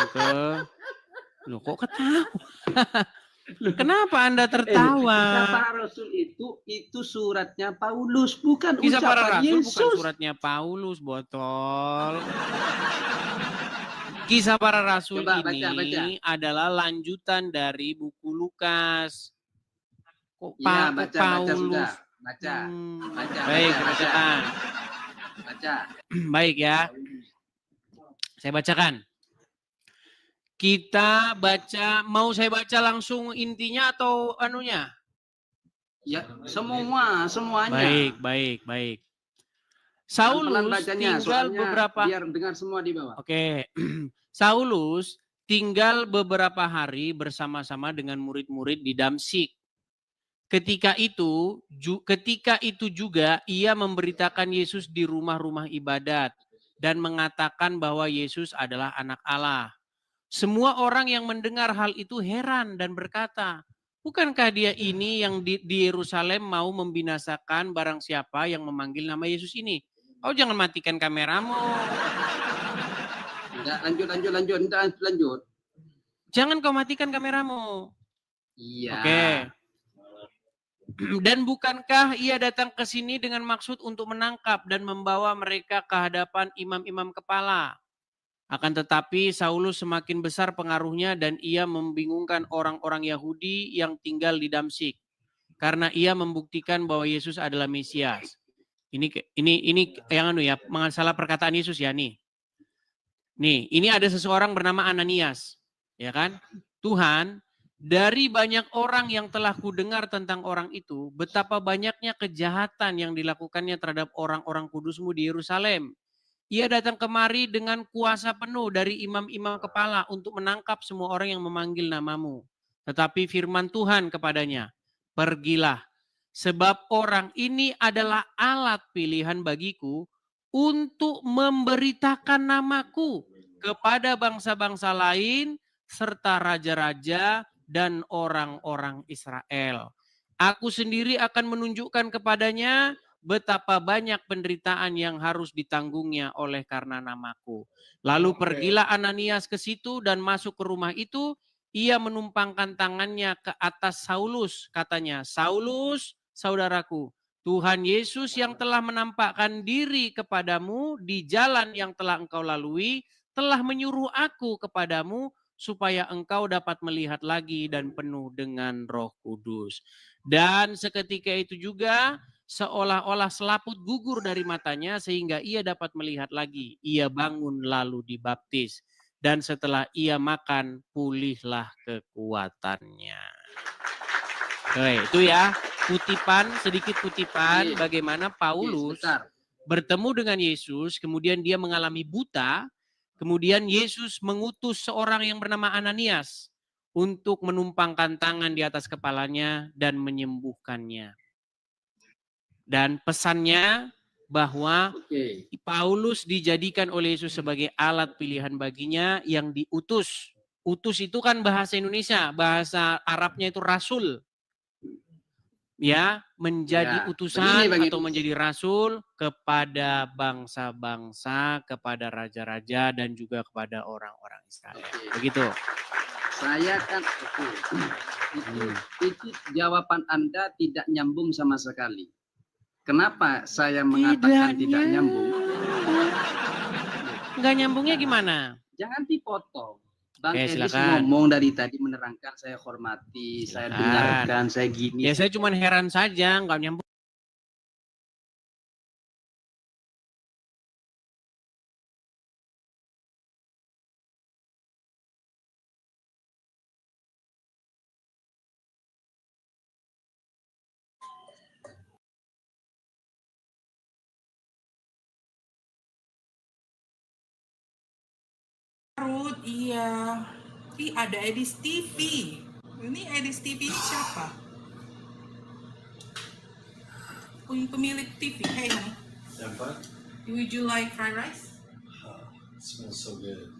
Loh kok ketawa? Kenapa Anda Kisah tertawa? Para Rasul itu suratnya Paulus, bukan Kisah Para ucapan Rasul bukan Yesus. suratnya Paulus, botol. Kisah Para Rasul Coba baca. ini adalah lanjutan dari buku Lukas. Kok Iya, kok baca Paulus? sudah. Baca. Baik, bacakan. Baca. Baik ya. Saya bacakan. Kita baca, mau saya baca langsung intinya atau anunya? Ya, semuanya. Baik. Pelan-pelan Saulus bacanya, tinggal soalnya beberapa biar dengar semua di bawah. Oke. Saulus tinggal beberapa hari bersama-sama dengan murid-murid di Damsyik. Ketika itu juga ia memberitakan Yesus di rumah-rumah ibadat dan mengatakan bahwa Yesus adalah anak Allah. Semua orang yang mendengar hal itu heran dan berkata, bukankah dia ini yang di Yerusalem mau membinasakan barang siapa yang memanggil nama Yesus ini? Kau jangan matikan kameramu. Enggak, lanjut. Jangan kau matikan kameramu. Iya. Oke. Dan bukankah ia datang ke sini dengan maksud untuk menangkap dan membawa mereka ke hadapan imam-imam kepala? Akan tetapi Saulus semakin besar pengaruhnya dan ia membingungkan orang-orang Yahudi yang tinggal di Damsyik. Karena ia membuktikan bahwa Yesus adalah Mesias. Ini yang salah perkataan Yesus ya nih. Nih, ini ada seseorang bernama Ananias, ya kan? Tuhan, dari banyak orang yang telah kudengar tentang orang itu, betapa banyaknya kejahatan yang dilakukannya terhadap orang-orang kudus-Mu di Yerusalem. Ia datang kemari dengan kuasa penuh dari imam-imam kepala untuk menangkap semua orang yang memanggil nama-Mu. Tetapi firman Tuhan kepadanya, pergilah, sebab orang ini adalah alat pilihan bagiku untuk memberitakan namaku kepada bangsa-bangsa lain serta raja-raja dan orang-orang Israel. Aku sendiri akan menunjukkan kepadanya betapa banyak penderitaan yang harus ditanggungnya oleh karena namaku. Lalu pergilah Ananias ke situ dan masuk ke rumah itu. Ia menumpangkan tangannya ke atas Saulus. Katanya, Saulus, saudaraku, Tuhan Yesus yang telah menampakkan diri kepadamu di jalan yang telah engkau lalui, telah menyuruh aku kepadamu supaya engkau dapat melihat lagi dan penuh dengan Roh Kudus. Dan seketika itu juga seolah-olah selaput gugur dari matanya sehingga ia dapat melihat lagi. Ia bangun lalu dibaptis. Dan setelah ia makan, pulihlah kekuatannya. Oke, itu ya sedikit kutipan bagaimana Paulus bertemu dengan Yesus, kemudian dia mengalami buta, kemudian Yesus mengutus seorang yang bernama Ananias untuk menumpangkan tangan di atas kepalanya dan menyembuhkannya. Dan pesannya bahwa Paulus dijadikan oleh Yesus sebagai alat pilihan baginya yang diutus. Utus itu kan bahasa Indonesia, bahasa Arabnya itu rasul. Ya, menjadi utusan atau menjadi rasul kepada bangsa-bangsa, kepada raja-raja dan juga kepada orang-orang Israel. Begitu. Saya kan itu jawaban Anda tidak nyambung sama sekali. Kenapa saya mengatakan tidak nyambung? Enggak nyambungnya gimana? Jangan dipotong. Bang Elis ngomong dari tadi menerangkan, saya hormati, saya dengarkan, saya gini. Ya saya cuma heran saja, enggak nyambung. Iya. Ada Edis TV. Ini Edis TV siapa? Pemilik TV. Hey, honey. Siapa? Would you like fried rice? It smells so good.